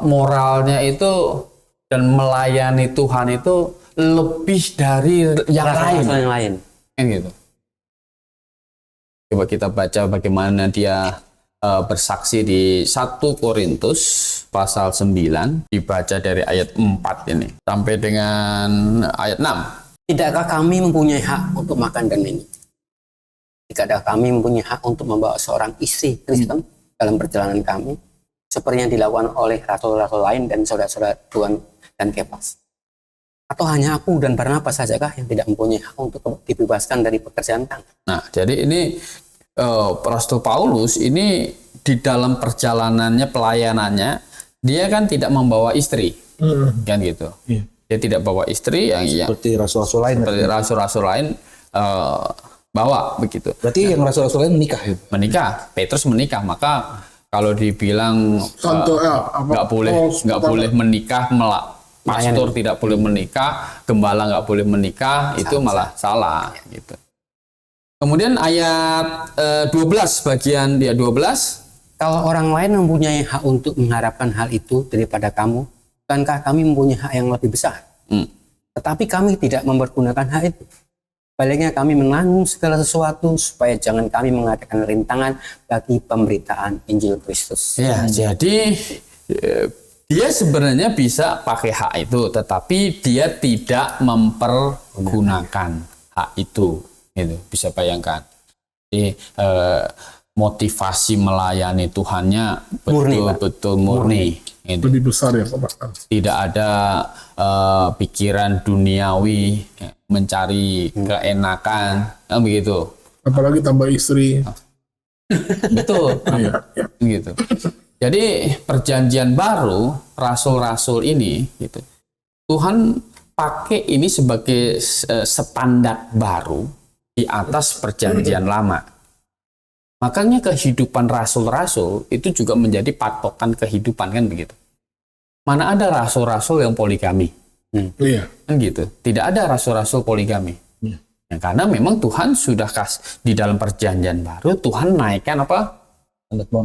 moralnya itu dan melayani Tuhan itu lebih dari yang lain. Kan gitu. Coba kita baca bagaimana dia bersaksi di 1 Korintus pasal 9, dibaca dari ayat 4 ini sampai dengan ayat 6. Tidakkah kami mempunyai hak untuk makan dan minum? Tidakkah kami mempunyai hak untuk membawa seorang istri Kristen dalam perjalanan kami, seperti yang dilakukan oleh rasul-rasul lain dan saudara-saudara Tuhan dan Kefas? Atau hanya aku dan Barnabas sajakah yang tidak mempunyai hak untuk dibebaskan dari pekerjaan kami? Nah, jadi ini Rasul Paulus ini di dalam perjalanannya, pelayanannya, dia kan tidak membawa istri, kan gitu. Dia tidak bawa istri yang Seperti rasul-rasul lain. seperti rasul-rasul lain bawa begitu. Berarti yang rasul-rasul lain menikah ya? Menikah, Petrus menikah, maka kalau dibilang nggak boleh menikah, pastor tidak boleh menikah, gembala nggak boleh menikah, itu malah salah gitu. Kemudian ayat 12, bagian dia 12. Kalau orang lain mempunyai hak untuk mengharapkan hal itu daripada kamu, bukankah kami mempunyai hak yang lebih besar? Tetapi kami tidak mempergunakan hak itu. Baliknya kami menanggung segala sesuatu supaya jangan kami mengadakan rintangan bagi pemberitaan Injil Kristus. Ya, jadi dia sebenarnya bisa pakai hak itu, tetapi dia tidak mempergunakan hak itu. Itu bisa bayangkan. Jadi motivasi melayani Tuhannya betul-betul murni. Gitu. Lebih besar ya Pak. Tidak ada pikiran duniawi, mencari keenakan, begitu. Apalagi tambah istri. Betul. Gitu. Jadi perjanjian baru, rasul-rasul ini, gitu, Tuhan pakai ini sebagai standar baru di atas perjanjian lama. Makanya kehidupan rasul-rasul itu juga menjadi patokan kehidupan, kan begitu. Mana ada rasul-rasul yang poligami? Kan gitu. Tidak ada rasul-rasul poligami. Ya, karena memang Tuhan sudah di dalam perjanjian baru, Tuhan naikkan apa?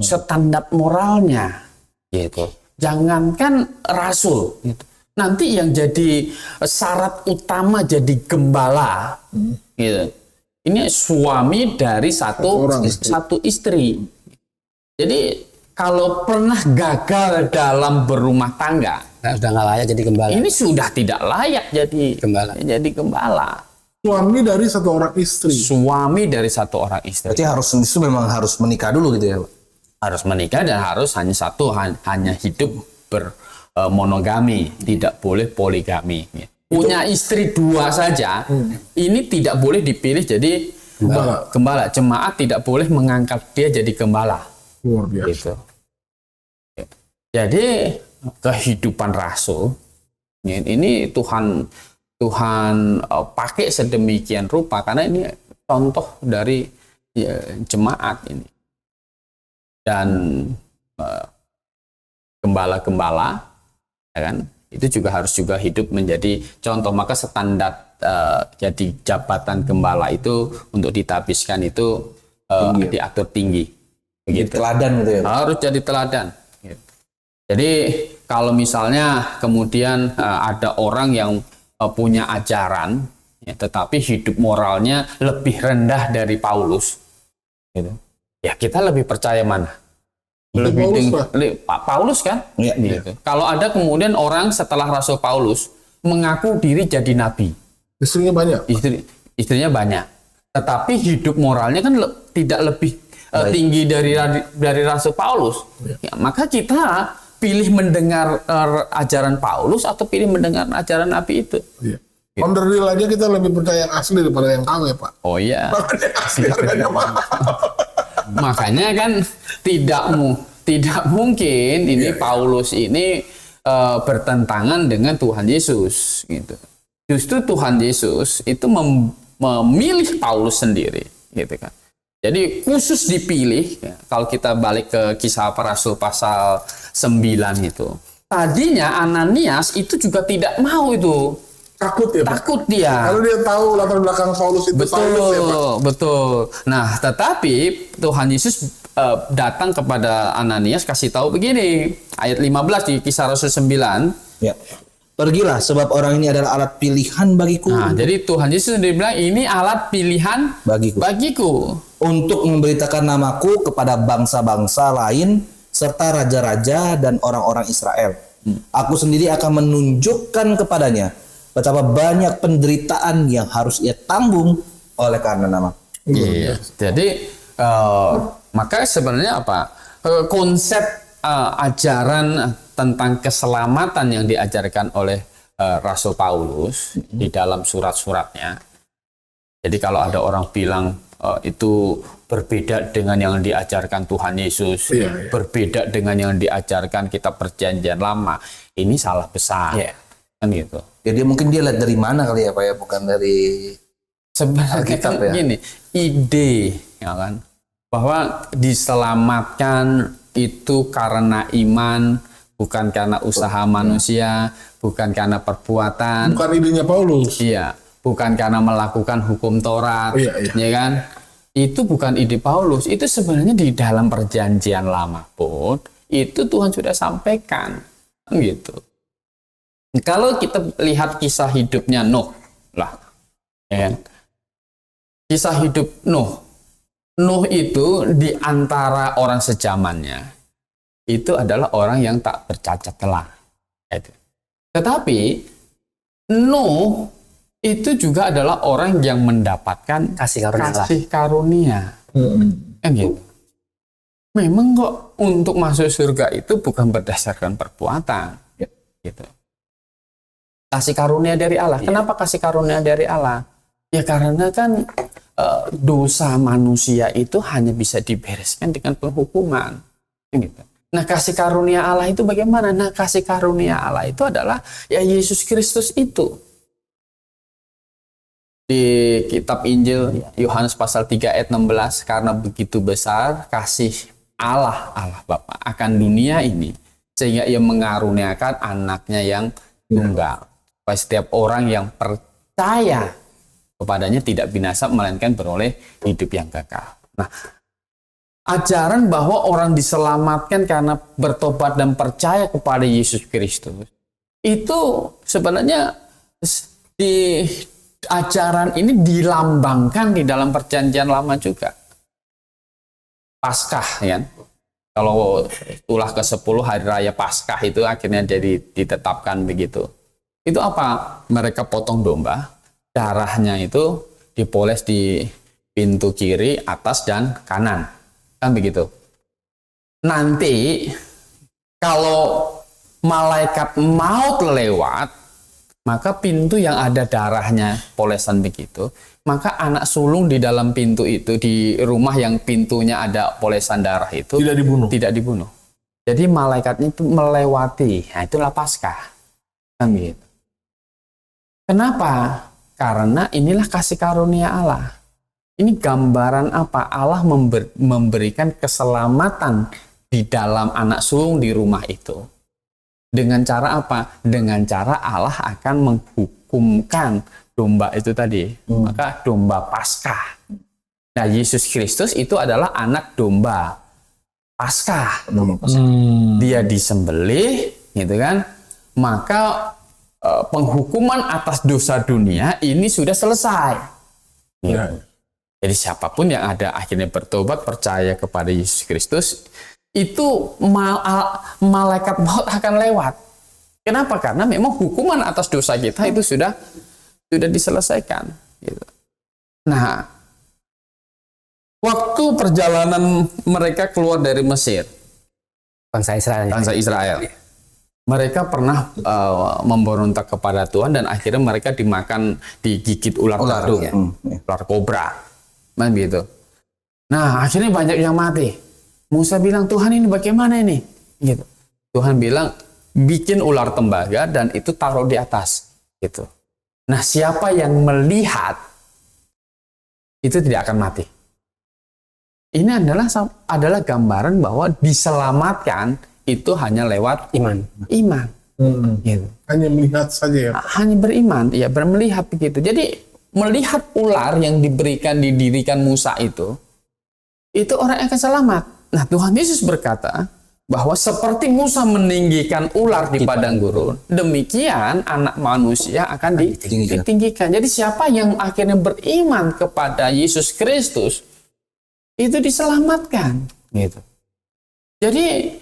Standar moralnya. Gitu. Jangankan rasul, gitu. Nanti yang jadi syarat utama jadi gembala, gitu. Ini suami dari satu istri. Jadi kalau pernah gagal dalam berumah tangga, sudah nggak layak jadi gembala. ini sudah tidak layak jadi gembala. Suami dari satu orang istri. Suami dari satu orang istri. Berarti itu memang harus menikah dulu gitu ya, Pak? Harus menikah dan harus hanya satu, hanya hidup bermonogami, tidak boleh poligami. Punya istri 2 saja, ini tidak boleh dipilih jadi gembala. Jemaat tidak boleh mengangkat dia jadi gembala. Luar biasa. Gitu. Jadi kehidupan rasul ini Tuhan pakai sedemikian rupa karena ini contoh dari jemaat ini. Dan gembala-gembala, ya kan? Itu juga harus hidup menjadi contoh. Maka standar jadi jabatan gembala itu untuk ditabiskan itu diatur tinggi. Begitu. Teladan gitu ya. Harus jadi teladan. Gitu. Jadi kalau misalnya kemudian ada orang yang punya ajaran, ya, tetapi hidup moralnya lebih rendah dari Paulus, gitu. Ya kita lebih percaya mana? Pak Paulus kan? Iya. Gitu. Kalau ada kemudian orang setelah Rasul Paulus mengaku diri jadi nabi, Istrinya banyak. istrinya banyak, tetapi hidup moralnya kan tidak lebih tinggi dari Rasul Paulus. Ya, maka kita pilih mendengar ajaran Paulus atau pilih mendengar ajaran nabi itu. Iya. Onderdil aja kita lebih percaya yang asli daripada yang KW, Pak. Oh iya. Asli harganya mahal. Makanya kan tidak mungkin ini Paulus ini bertentangan dengan Tuhan Yesus gitu. Justru Tuhan Yesus itu memilih Paulus sendiri gitu kan. Jadi khusus dipilih ya, kalau kita balik ke Kisah Para Rasul pasal 9 itu. Tadinya Ananias itu juga tidak mau itu. Takut ya, Pak? Takut dia. Kalau dia tahu latar belakang Paulus itu Saulus ya, Pak? Betul. Nah, tetapi Tuhan Yesus datang kepada Ananias kasih tahu begini, ayat 15 di Kisah Rasul 9. Ya. Pergilah sebab orang ini adalah alat pilihan bagiku. Nah, jadi Tuhan Yesus sendiri bilang ini alat pilihan bagiku. Untuk memberitakan namaku kepada bangsa-bangsa lain serta raja-raja dan orang-orang Israel. Aku sendiri akan menunjukkan kepadanya betapa banyak penderitaan yang harus ia tanggung oleh karena nama. Iya. Jadi maka sebenarnya apa? Konsep ajaran tentang keselamatan yang diajarkan oleh Rasul Paulus di dalam surat-suratnya. Jadi kalau ada orang bilang itu berbeda dengan yang diajarkan Tuhan Yesus, berbeda dengan yang diajarkan kitab Perjanjian Lama, ini salah besar. Kan gitu. Jadi mungkin dia lihat dari mana kali ya Pak ya, bukan dari sebenarnya kan ya? gini, ide ya kan bahwa diselamatkan itu karena iman, bukan karena usaha manusia, bukan karena perbuatan. Bukan idenya Paulus. Iya, bukan karena melakukan hukum Taurat, ya kan? Itu bukan ide Paulus. Itu sebenarnya di dalam Perjanjian Lama pun itu Tuhan sudah sampaikan, gitu. Kalau kita lihat kisah hidupnya Nuh, lah, ya kan? Kisah hidup Nuh itu di antara orang sejamannya itu adalah orang yang tak bercacat celah. Tetapi Nuh itu juga adalah orang yang mendapatkan kasih karunia. Kan gitu. Memang kok untuk masuk surga itu bukan berdasarkan perbuatan. Gitu. Kasih karunia dari Allah. Kenapa kasih karunia dari Allah? Ya karena kan dosa manusia itu hanya bisa dibereskan dengan penghukuman. Gitu. Nah, kasih karunia Allah itu bagaimana? Nah, kasih karunia Allah itu adalah ya Yesus Kristus itu. Di kitab Injil Yohanes pasal 3 ayat 16, karena begitu besar kasih Allah Bapa akan dunia ini sehingga ia mengaruniakan anaknya yang tunggal. Supaya setiap orang yang percaya kepadanya tidak binasa melainkan beroleh hidup yang kekal. Nah, ajaran bahwa orang diselamatkan karena bertobat dan percaya kepada Yesus Kristus itu sebenarnya di ajaran ini dilambangkan di dalam Perjanjian Lama juga. Paskah, ya. Kalau ulah ke-10 hari raya Paskah itu akhirnya jadi ditetapkan begitu. Itu apa? Mereka potong domba, darahnya itu dipoles di pintu kiri, atas, dan kanan. Kan begitu. Nanti kalau malaikat maut lewat, maka pintu yang ada darahnya polesan begitu, maka anak sulung di dalam pintu itu, di rumah yang pintunya ada polesan darah itu tidak dibunuh. Jadi malaikatnya itu melewati. Nah, itulah Paskah. Kan begitu. Kenapa? Karena inilah kasih karunia Allah. Ini gambaran apa? Allah memberikan keselamatan di dalam anak sulung di rumah itu. Dengan cara apa? Dengan cara Allah akan menghukumkan domba itu tadi. Maka domba Paskah. Nah, Yesus Kristus itu adalah anak domba. Paskah. Hmm. Dia disembelih, gitu kan? Maka penghukuman atas dosa dunia ini sudah selesai. Gitu. Ya. Jadi siapapun yang ada akhirnya bertobat, percaya kepada Yesus Kristus, itu malaikat maut akan lewat. Kenapa? Karena memang hukuman atas dosa kita itu sudah diselesaikan. Gitu. Nah, waktu perjalanan mereka keluar dari Mesir, Bangsa Israel. mereka pernah memberontak kepada Tuhan dan akhirnya mereka digigit ular gadung, ya. ular kobra, kan gitu. Nah, akhirnya banyak yang mati. Musa bilang, Tuhan ini bagaimana ini? Gitu. Tuhan bilang, bikin ular tembaga dan itu taruh di atas. Gitu. Nah, siapa yang melihat itu tidak akan mati. Ini adalah gambaran bahwa diselamatkan itu hanya lewat Iman. Gitu. Hanya melihat saja ya. Hanya beriman, ya melihat begitu. Jadi melihat ular yang didirikan Musa itu orang akan selamat. Nah, Tuhan Yesus berkata bahwa seperti Musa meninggikan ular di padang gurun, demikian anak manusia akan ditinggikan. Jadi siapa yang akhirnya beriman kepada Yesus Kristus itu diselamatkan, gitu. Jadi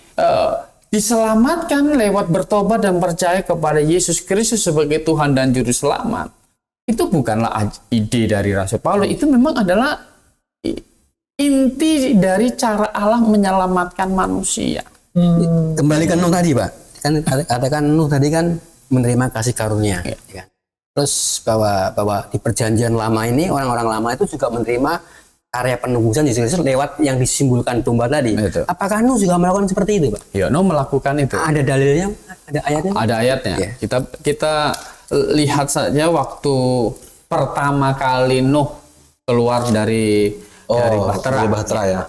diselamatkan lewat bertobat dan percaya kepada Yesus Kristus sebagai Tuhan dan Juru Selamat. Itu bukanlah ide dari Rasul Paulus, itu memang adalah inti dari cara Allah menyelamatkan manusia. Kembali ke Nuh tadi, Pak. Kan katakan Nuh tadi kan menerima kasih karunia. Ya kan? Terus bahwa di perjanjian lama ini orang-orang lama itu juga menerima karya penebusan Yesus Kristus lewat yang disimbolkan domba tadi. Betul. Apakah Nuh juga melakukan seperti itu, Pak? Ya, Nuh melakukan itu. Ada dalilnya? Ada ayatnya? Ada ayatnya. Ya. Kita lihat saja waktu pertama kali Nuh keluar dari Bahtera ya.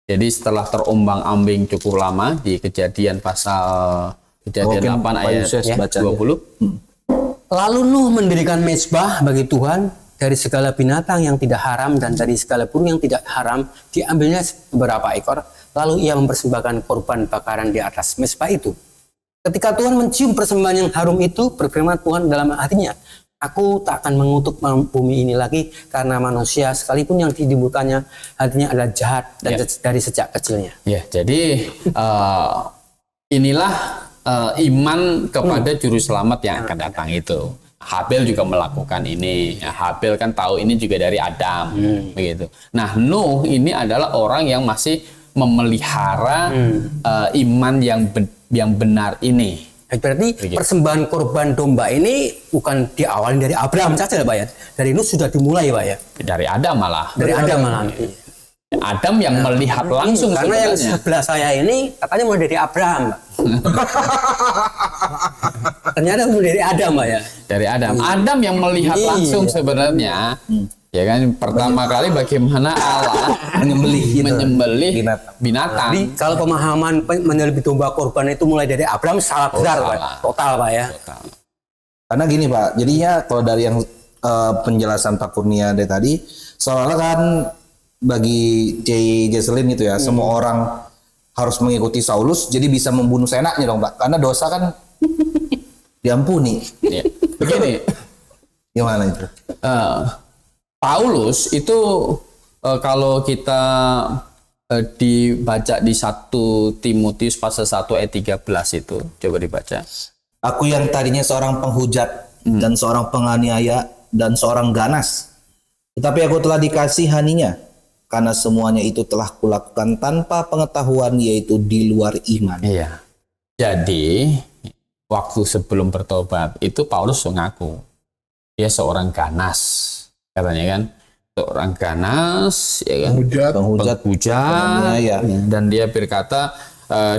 Jadi setelah terombang-ambing cukup lama di Kejadian 8 ayat 20. Lalu Nuh mendirikan mezbah bagi Tuhan, dari segala binatang yang tidak haram dan dari segala burung yang tidak haram diambilnya beberapa ekor. Lalu ia mempersembahkan korban bakaran di atas mezbah itu. Ketika Tuhan mencium persembahan yang harum itu, berfirman Tuhan dalam hatinya, Aku tak akan mengutuk bumi ini lagi karena manusia sekalipun yang ditimbulkannya hatinya adalah jahat dan dari sejak kecilnya. Ya, jadi inilah iman kepada Juru Selamat yang akan datang itu. Habel juga melakukan ini. Ya, Habel kan tahu ini juga dari Adam, begitu. Nah, Nuh ini adalah orang yang masih memelihara iman yang benar ini. Berarti persembahan korban domba ini bukan diawali dari Abraham saja, Pak ya. Dari Nuh sudah dimulai, Pak ya. Dari Adam malah. Dari Adam malah. Adam yang melihat langsung karena yang sebenarnya. sebelah saya ini katanya mulai dari Abraham, Pak. Ternyata mulai dari Adam, Pak ya. Dari Adam. Adam yang melihat langsung sebenarnya. Ya kan, pertama kali bagaimana Allah menyembelih binatang. Jadi kalau pemahaman menyembelih domba korban itu mulai dari Abraham salah besar, Pak. Total, Pak ya. Karena gini Pak, jadinya kalau dari yang penjelasan Pak Kurnia dari tadi, seolah-olah kan bagi Jesselyn itu ya, semua orang harus mengikuti Saulus, jadi bisa membunuh seenaknya dong Pak. Karena dosa kan diampuni. Ya. Begini. Gimana itu? Paulus itu kalau kita dibaca di 1 Timotius pasal 1 ayat 13 itu, coba dibaca. Aku yang tadinya seorang penghujat dan seorang penganiaya dan seorang ganas, tetapi aku telah dikasihaninya karena semuanya itu telah kulakukan tanpa pengetahuan, yaitu di luar iman. Iya. Jadi waktu sebelum bertobat itu Paulus mengaku dia seorang ganas, katanya kan, seorang ganas, ya kan, penghujat, penganiaya. dan dia berkata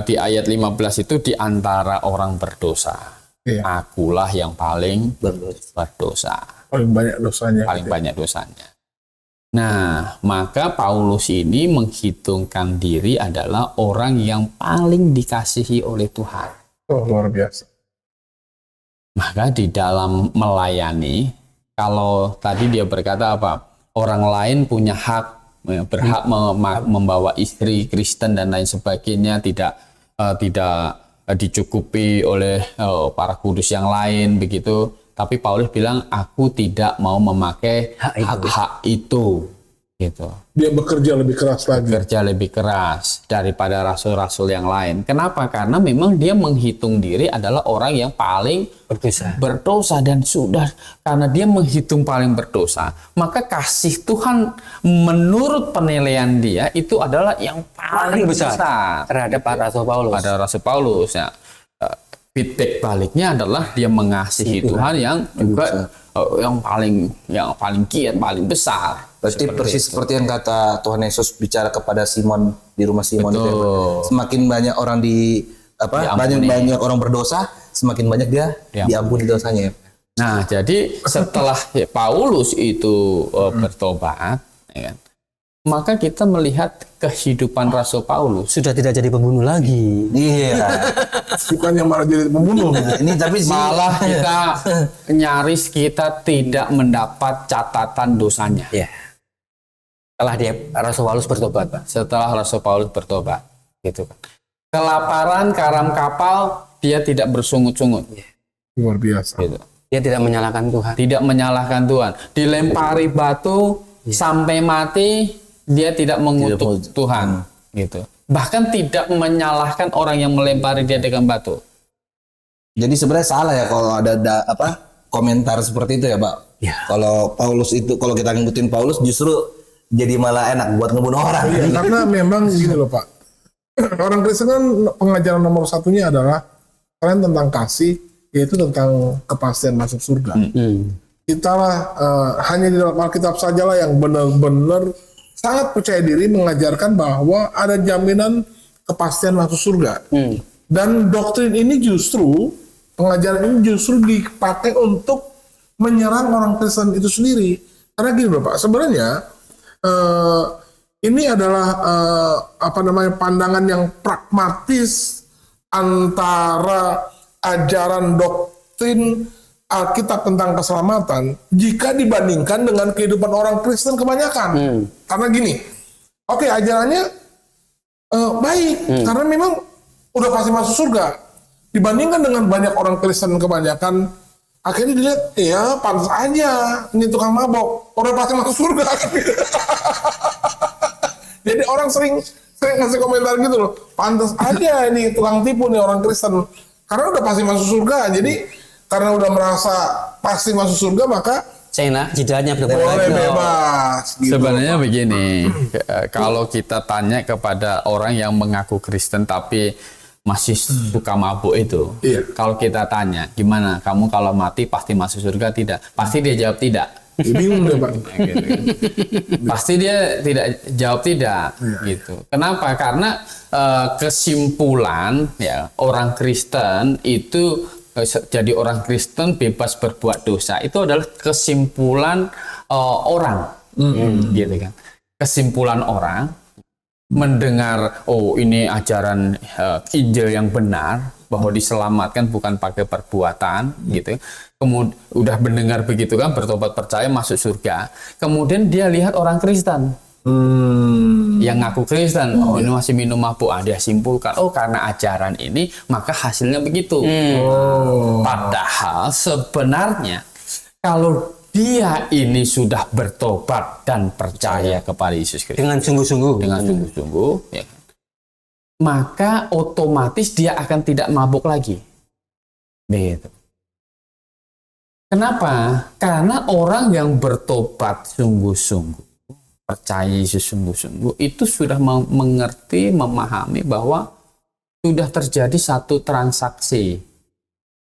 di ayat 15 itu, di antara orang berdosa. Iya. Akulah yang paling berdosa. Paling banyak dosanya. Paling banyak dosanya. Nah, maka Paulus ini menghitungkan diri adalah orang yang paling dikasihi oleh Tuhan. Oh, luar biasa. Maka di dalam melayani, kalau tadi dia berkata apa? Orang lain punya hak berhak membawa istri Kristen dan lain sebagainya, tidak dicukupi oleh para kudus yang lain begitu. Tapi Paulus bilang, aku tidak mau memakai hak itu gitu. Dia bekerja lebih keras lagi. Kerja lebih keras daripada rasul-rasul yang lain. Kenapa? Karena memang dia menghitung diri adalah orang yang paling berdosa dan sudah karena dia menghitung paling berdosa, maka kasih Tuhan menurut penilaian dia itu adalah yang paling besar terhadap Rasul Paulus. Pada Rasul Paulus ya. Feedback baliknya adalah dia mengasihi Tuhan yang juga yang paling giat, paling besar. Berarti persis seperti yang kata Tuhan Yesus bicara kepada Simon di rumah Simon itu. Semakin banyak orang banyak orang berdosa, semakin banyak dia diampuni dosanya. Nah, jadi setelah Paulus itu bertobat, ya kan, maka kita melihat kehidupan Rasul Paulus Sudah tidak jadi pembunuh lagi. Iya. Bukannya malah jadi pembunuh. Ini tapi malah kita nyaris kita tidak mendapat catatan dosanya. Ya. Setelah Rasul Paulus bertobat, Pak. Setelah Rasul Paulus bertobat, gitu kan. Kelaparan, karam kapal, dia tidak bersungut-sungut. Luar biasa. Gitu. Dia tidak menyalahkan Tuhan. Tidak menyalahkan Tuhan. Dilempari batu sampai mati, dia tidak mengutuk Tuhan. Gitu. Bahkan tidak menyalahkan orang yang melempari dia dengan batu. jadi sebenarnya salah ya kalau ada komentar seperti itu ya, Pak. Ya. Kalau kita ngikutin Paulus justru jadi malah enak buat ngebunuh orang. Iya, karena memang gini loh Pak. Orang Kristen kan pengajaran nomor satunya adalah kalian tentang kasih, yaitu tentang kepastian masuk surga. Kita lah hanya di dalam Alkitab sajalah yang benar-benar sangat percaya diri mengajarkan bahwa ada jaminan kepastian masuk surga. Dan doktrin ini pengajaran ini justru dipakai untuk menyerang orang Kristen itu sendiri. Karena gini loh Pak, sebenarnya ini adalah pandangan yang pragmatis antara ajaran doktrin Alkitab tentang keselamatan jika dibandingkan dengan kehidupan orang Kristen kebanyakan. Karena gini, oke, ajarannya baik karena memang udah pasti masuk surga. Dibandingkan dengan banyak orang Kristen kebanyakan, akhirnya dilihat, ya pantas aja ini tukang mabok, udah pasti masuk surga. Jadi orang sering ngasih komentar gitu loh, pantas aja ini tukang tipu nih orang Kristen, karena udah pasti masuk surga. Jadi karena udah merasa pasti masuk surga, maka jidatnya boleh bebas. Gitu. Sebenarnya begini, kalau kita tanya kepada orang yang mengaku Kristen tapi masih suka mabuk itu, kalau kita tanya, gimana kamu kalau mati pasti masuk surga tidak? Pasti dia jawab tidak. Bingung deh Pak. Pasti dia jawab tidak, gitu. Kenapa? Karena kesimpulan ya orang Kristen itu jadi orang Kristen bebas berbuat dosa itu adalah kesimpulan orang, gitu kan? Kesimpulan orang mendengar ini ajaran Injil yang benar bahwa diselamatkan bukan pakai perbuatan, gitu. Kemudian udah mendengar begitu kan, bertobat percaya masuk surga. Kemudian dia lihat orang Kristen yang ngaku Kristen, ini masih minum mabuk, dia simpulkan, karena ajaran ini maka hasilnya begitu. Padahal sebenarnya kalau dia ini sudah bertobat dan percaya kepada Yesus Kristus dengan sungguh-sungguh, ya, maka otomatis dia akan tidak mabuk lagi. Begitu. Kenapa? Karena orang yang bertobat sungguh-sungguh, percaya Yesus sungguh-sungguh, itu sudah mengerti, memahami bahwa sudah terjadi satu transaksi.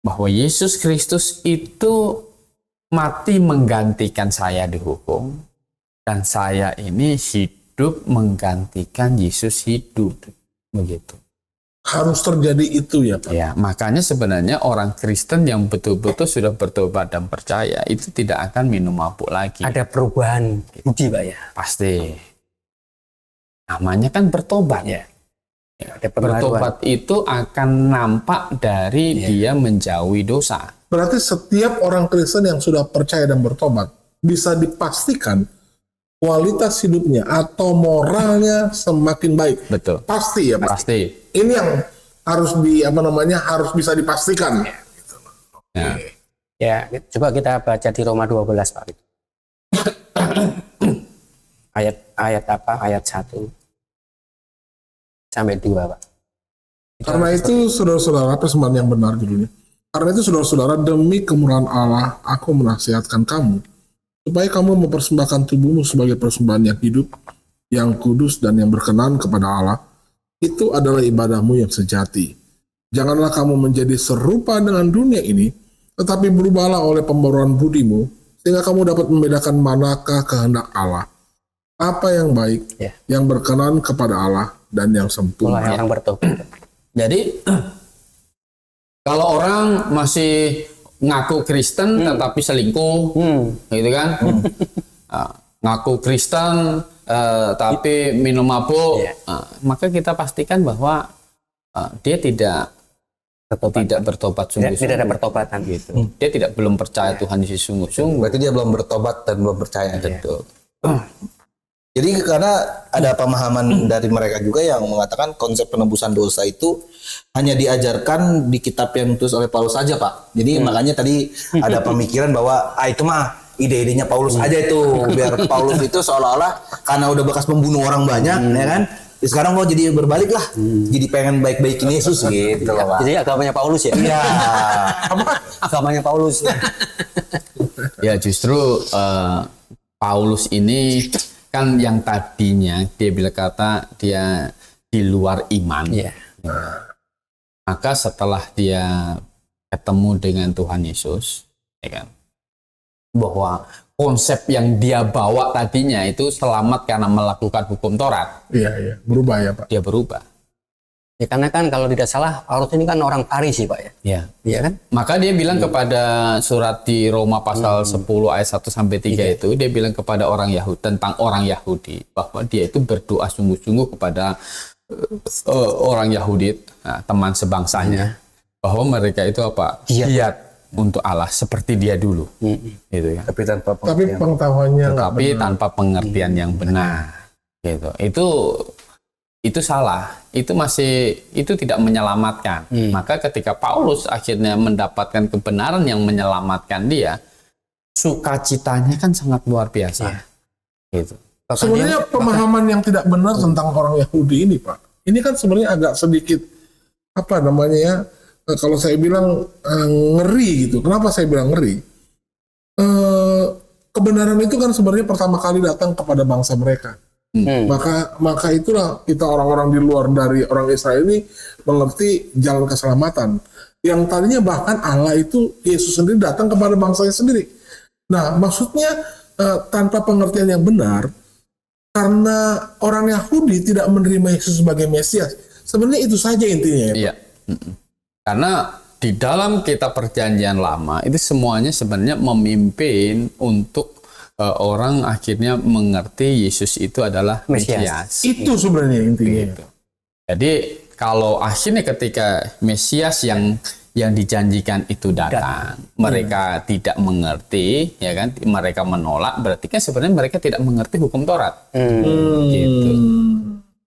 Bahwa Yesus Kristus itu mati menggantikan saya dihukum, dan saya ini hidup menggantikan Yesus hidup. Begitu. Harus terjadi itu ya Pak. Ya, makanya sebenarnya orang Kristen yang betul-betul sudah bertobat dan percaya itu tidak akan minum mabuk lagi. Ada perubahan budi Pak ya. Pasti. Namanya kan bertobat. Ya. Ada bertobat itu akan nampak dari dia menjauhi dosa. Berarti setiap orang Kristen yang sudah percaya dan bertobat bisa dipastikan kualitas hidupnya atau moralnya semakin baik. Betul. Pasti ya, Pak. Pasti. Ini yang harus harus bisa dipastikan. Ya. Ya, coba kita baca di Roma 12, Pak. ayat apa? Ayat 1 sampai 2, Pak. Karena itu saudara-saudara, persembahan yang benar judulnya. Karena itu saudara-saudara, demi kemurahan Allah, aku menasihatkan kamu supaya kamu mempersembahkan tubuhmu sebagai persembahan yang hidup, yang kudus dan yang berkenan kepada Allah. Itu adalah ibadahmu yang sejati. Janganlah kamu menjadi serupa dengan dunia ini, tetapi berubahlah oleh pembaruan budimu, sehingga kamu dapat membedakan manakah kehendak Allah, apa yang baik, Ya. yang berkenan kepada Allah, dan yang sempurna. Mulai yang bertobat. Jadi kalau orang masih ngaku Kristen tetapi selingkuh, gitu kan? Ngaku Kristen tapi minum mabuk, maka kita pastikan bahwa dia tidak bertobat Tidak ada sungguh-sungguh. pertobatan gitu. Dia tidak belum percaya Tuhan Yesus sungguh-sungguh. Berarti dia belum bertobat dan belum percaya. Betul. Jadi karena ada pemahaman dari mereka juga yang mengatakan konsep penebusan dosa itu hanya diajarkan di kitab yang ditulis oleh Paulus saja, Pak. Jadi makanya tadi ada pemikiran bahwa itu mah ide-idenya Paulus aja itu, biar Paulus itu seolah-olah karena udah bekas membunuh orang banyak, ya kan? Ya sekarang kok jadi berbalik lah, jadi pengen baik-baikin Yesus gitu loh, Pak. Jadi agamanya Paulus ya? Iya. Agamanya Paulus. Ya justru Paulus ini kan yang tadinya dia bilang kata dia di luar iman. Iya. Maka setelah dia ketemu dengan Tuhan Yesus, ya kan, bahwa konsep yang dia bawa tadinya itu selamat karena melakukan hukum Taurat, Iya, berubah ya, Pak. dia berubah. Ya karena kan kalau tidak salah Paulus ini kan orang Farisi, Pak ya. Ya. Iya kan? Maka dia bilang kepada surat di Roma pasal 10 ayat 1 sampai 3 itu, dia bilang kepada orang Yahudi tentang orang Yahudi bahwa dia itu berdoa sungguh-sungguh kepada orang Yahudi, teman sebangsanya, bahwa mereka itu apa? Giat untuk Allah seperti dia dulu. Gitu kan. Tapi tanpa Tapi pengetahuannya nggak Tapi tanpa pengertian yang benar. Gitu. Itu salah. Itu tidak menyelamatkan. Maka ketika Paulus akhirnya mendapatkan kebenaran yang menyelamatkan dia, sukacitanya kan sangat luar biasa. Gitu. Sebenarnya pemahaman yang tidak benar tentang orang Yahudi ini, Pak. Ini kan sebenarnya agak sedikit kalau saya bilang ngeri gitu. Kenapa saya bilang ngeri? Kebenaran itu kan sebenarnya pertama kali datang kepada bangsa mereka. Maka itulah kita orang-orang di luar dari orang Israel ini mengerti jalan keselamatan. Yang tadinya bahkan Allah itu Yesus sendiri datang kepada bangsanya sendiri. Nah, maksudnya tanpa pengertian yang benar, karena orang Yahudi tidak menerima Yesus sebagai Mesias. Sebenarnya itu saja intinya ya, Pak. Iya. Karena di dalam kitab perjanjian lama itu semuanya sebenarnya memimpin untuk orang akhirnya mengerti Yesus itu adalah Mesias. Itu sebenarnya intinya. Gitu. Jadi kalau akhirnya ketika Mesias yang dijanjikan itu datang, mereka tidak mengerti, ya kan? Mereka menolak, berarti kan sebenarnya mereka tidak mengerti hukum Taurat. Gitu.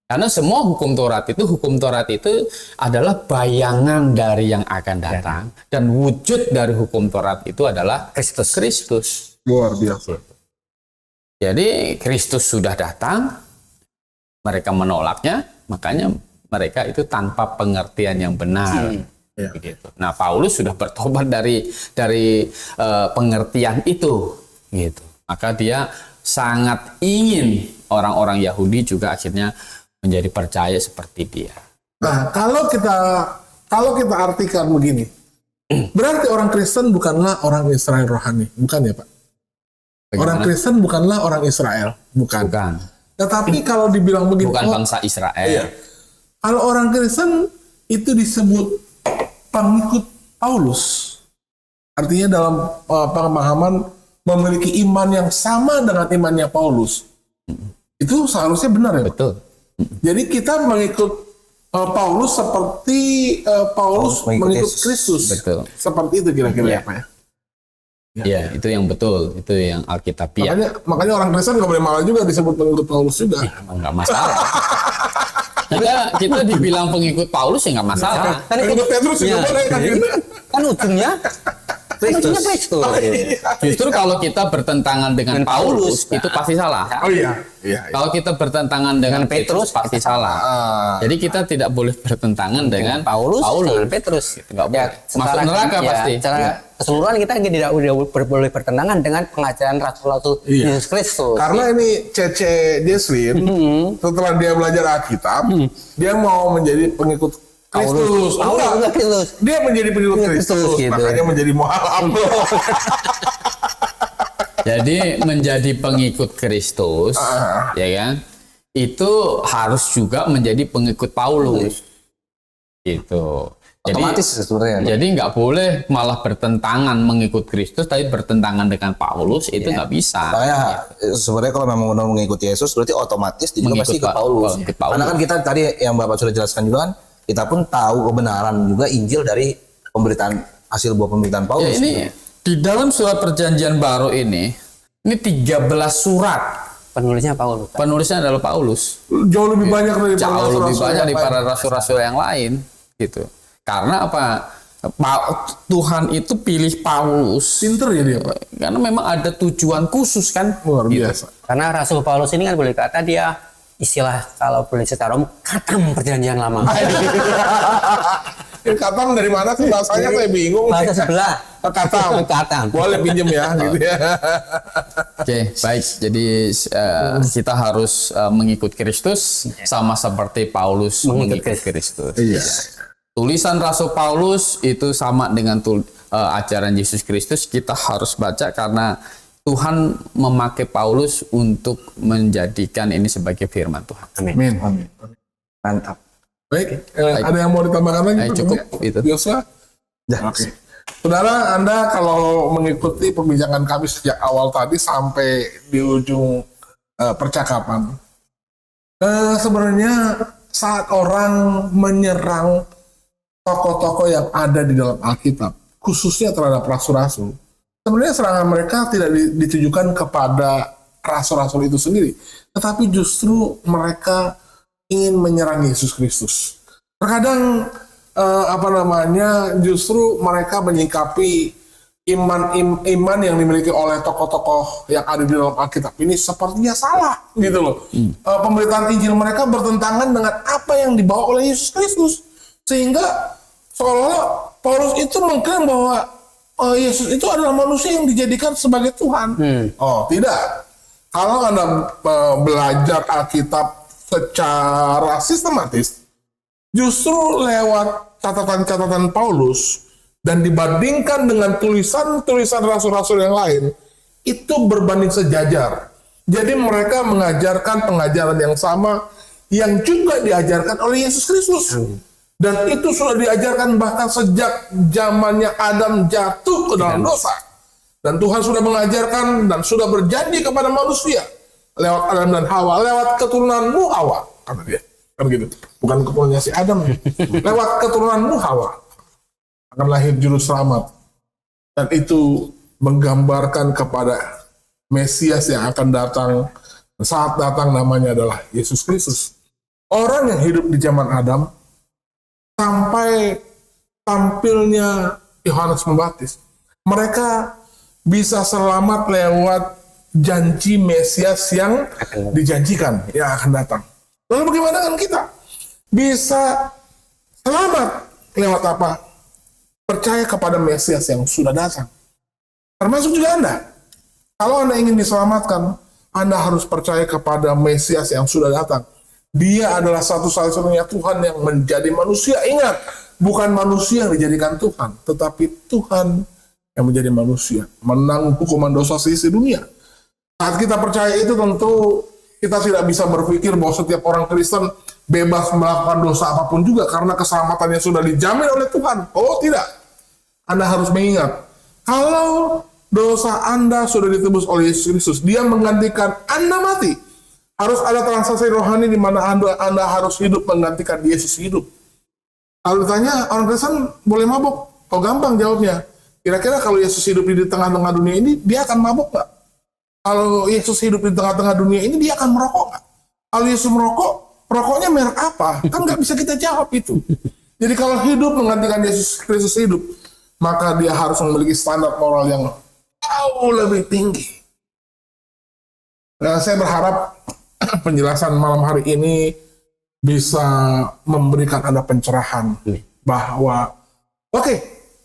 Karena semua hukum Taurat itu adalah bayangan dari yang akan datang, dan wujud dari hukum Taurat itu adalah Kristus. Luar biasa. Jadi Kristus sudah datang, mereka menolaknya, makanya mereka itu tanpa pengertian yang benar. Begitu. Nah, Paulus sudah bertobat dari pengertian itu, gitu. Maka dia sangat ingin orang-orang Yahudi juga akhirnya menjadi percaya seperti dia. Nah, kalau kita artikan begini, berarti orang Kristen bukanlah orang Israel rohani, bukan ya, Pak? Orang Kristen bukanlah orang Israel, bukan. Tetapi kalau dibilang begini, Bukan bangsa Israel. Iya. Kalau orang Kristen itu disebut pengikut Paulus. Artinya dalam pemahaman memiliki iman yang sama dengan imannya Paulus. Itu seharusnya benar ya, Pak? Betul. Jadi kita mengikut Paulus seperti Paulus mengikut Kristus. Betul. Seperti itu kira-kira ya, Pak ya. Ya, itu yang betul, itu yang Alkitabiah. Makanya orang Kristen nggak boleh malah juga disebut pengikut Paulus juga. Nggak masalah. kita dibilang pengikut Paulus ya nggak masalah. Kan Pengikut Petrus juga boleh kan gitu. kan ujungnya Kristus. Justru kalau kita bertentangan dengan Paulus, itu pasti salah. Oh iya. Kalau kita bertentangan dengan Petrus pasti salah. Jadi kita tidak boleh bertentangan dengan Paulus dengan Petrus. Nggak boleh. Masuk neraka pasti. Secara keseluruhan kita tidak boleh bertentangan dengan pengajaran Rasul Yesus Kristus. Karena ini Cece Jesslyn, setelah dia belajar Alkitab, dia mau menjadi pengikut Kristus. Enggak Kristus. Dia menjadi pengikut Kristus, gitu. makanya menjadi mualaf. Jadi menjadi pengikut Kristus, ya kan? Itu harus juga menjadi pengikut Paulus. Gitu. Otomatis sebenarnya. Jadi nggak boleh malah bertentangan mengikut Kristus, tapi bertentangan dengan Paulus itu nggak bisa. Makanya sebenarnya kalau memang mau mengikuti Yesus berarti otomatis dia juga pasti ikut Paulus. Karena kan kita tadi yang Bapak sudah jelaskan juga kan, kita pun tahu kebenaran juga Injil dari pemberitaan hasil buah pemberitaan Paulus. Ya, ini di dalam surat perjanjian baru ini 13 surat. Penulisnya Paulus. Penulisnya adalah Paulus. Jauh lebih banyak daripada rasul-rasul yang lain, gitu. Karena apa? Tuhan itu pilih Paulus. Pinter ya dia, Pak. Karena memang ada tujuan khusus kan. Luar biasa. Karena Rasul Paulus ini kan boleh kata dia istilah kalau boleh secara umum khatam perjanjian lama. Katam dari mana sih bahasanya, saya bingung. Bahasa sebelah. Katam. Boleh pinjem ya gitu ya. Oke, baik. Jadi kita harus mengikut Kristus sama seperti Paulus mengikut Kristus. Iya. Tulisan Rasul Paulus itu sama dengan ajaran Yesus Kristus. Kita harus baca karena Tuhan memakai Paulus untuk menjadikan ini sebagai firman Tuhan. Amin. Amin. Mantap. Baik, ada yang mau ditambahkan lagi? Cukup itu. Yosua? Oke. Saudara, Anda kalau mengikuti perbincangan kami sejak awal tadi sampai di ujung percakapan, sebenarnya saat orang menyerang tokoh-tokoh yang ada di dalam Alkitab, khususnya terhadap rasul-rasul, sebenarnya serangan mereka tidak ditujukan kepada rasul-rasul itu sendiri, tetapi justru mereka ingin menyerang Yesus Kristus. Terkadang justru mereka menyikapi iman yang dimiliki oleh tokoh-tokoh yang ada di dalam Alkitab ini sepertinya salah, gitu loh. Pemberitaan Injil mereka bertentangan dengan apa yang dibawa oleh Yesus Kristus, sehingga seolah-olah Paulus itu mengklaim bahwa Yesus itu adalah manusia yang dijadikan sebagai Tuhan. Oh, tidak. Kalau Anda belajar Alkitab secara sistematis, justru lewat catatan-catatan Paulus dan dibandingkan dengan tulisan-tulisan rasul-rasul yang lain, itu berbanding sejajar. Jadi mereka mengajarkan pengajaran yang sama yang juga diajarkan oleh Yesus Kristus. Dan itu sudah diajarkan bahkan sejak zamannya Adam jatuh ke dalam dosa. Dan Tuhan sudah mengajarkan dan sudah berjanji kepada manusia lewat Adam dan Hawa, lewat keturunanmu Hawa, kata dia. Kan gitu. Bukan keturunannya si Adam. Lewat keturunanmu Hawa akan lahir juru selamat. Dan itu menggambarkan kepada Mesias yang akan datang. Saat datang namanya adalah Yesus Kristus. Orang yang hidup di zaman Adam sampai tampilnya Yohanes Pembaptis, mereka bisa selamat lewat janji Mesias yang dijanjikan yang akan datang. Lalu bagaimana dengan kita? Bisa selamat lewat apa? Percaya kepada Mesias yang sudah datang. Termasuk juga Anda. Kalau Anda ingin diselamatkan, Anda harus percaya kepada Mesias yang sudah datang. Dia adalah satu-satunya Tuhan yang menjadi manusia. Ingat, bukan manusia yang dijadikan Tuhan, tetapi Tuhan yang menjadi manusia, menanggung hukuman dosa seisi dunia. Saat kita percaya itu, tentu kita tidak bisa berpikir bahwa setiap orang Kristen bebas melakukan dosa apapun juga karena keselamatannya sudah dijamin oleh Tuhan. Oh tidak. Anda harus mengingat, kalau dosa Anda sudah ditebus oleh Yesus Kristus, Dia menggantikan Anda mati. Harus ada transaksi rohani di mana Anda harus hidup menggantikan Yesus hidup. Kalau ditanya, orang Kristen boleh mabuk? Oh gampang jawabnya. Kira-kira kalau Yesus hidup di tengah-tengah dunia ini, dia akan mabuk nggak? Kalau Yesus hidup di tengah-tengah dunia ini, dia akan merokok nggak? Kalau Yesus merokok, rokoknya merek apa? Kan nggak bisa kita jawab itu. Jadi kalau hidup menggantikan Yesus Kristus hidup, maka dia harus memiliki standar moral yang jauh lebih tinggi. Nah, saya berharap penjelasan malam hari ini bisa memberikan Anda pencerahan bahwa oke,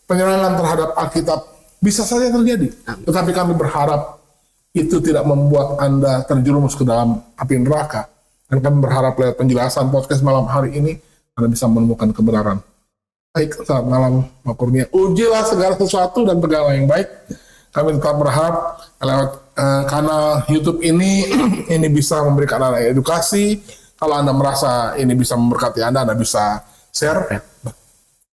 penyerangan terhadap Alkitab bisa saja terjadi, tetapi kami berharap itu tidak membuat Anda terjerumus ke dalam api neraka. Dan kami berharap lewat penjelasan podcast malam hari ini Anda bisa menemukan kebenaran. Baik, selamat malam Pak Kurnia. Ujilah segala sesuatu dan tegaklah yang baik. Kami tetap berharap lewat kanal YouTube ini bisa memberikan Anda edukasi. Kalau Anda merasa ini bisa memberkati Anda bisa share,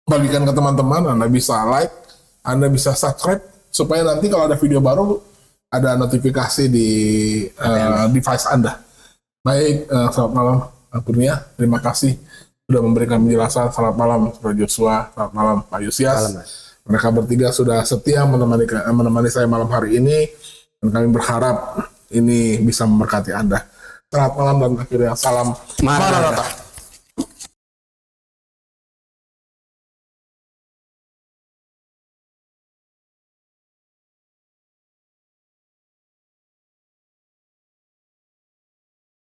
bagikan ke teman-teman, Anda bisa like, Anda bisa subscribe, supaya nanti kalau ada video baru, ada notifikasi di device Anda. Baik, selamat malam Pak Kurnia. Terima kasih sudah memberikan penjelasan. Selamat malam Pak Joshua, selamat malam Pak Yusias. Mereka bertiga sudah setia menemani saya malam hari ini, dan kami berharap ini bisa memberkati Anda. Selamat malam dan akhirnya salam Maranatha.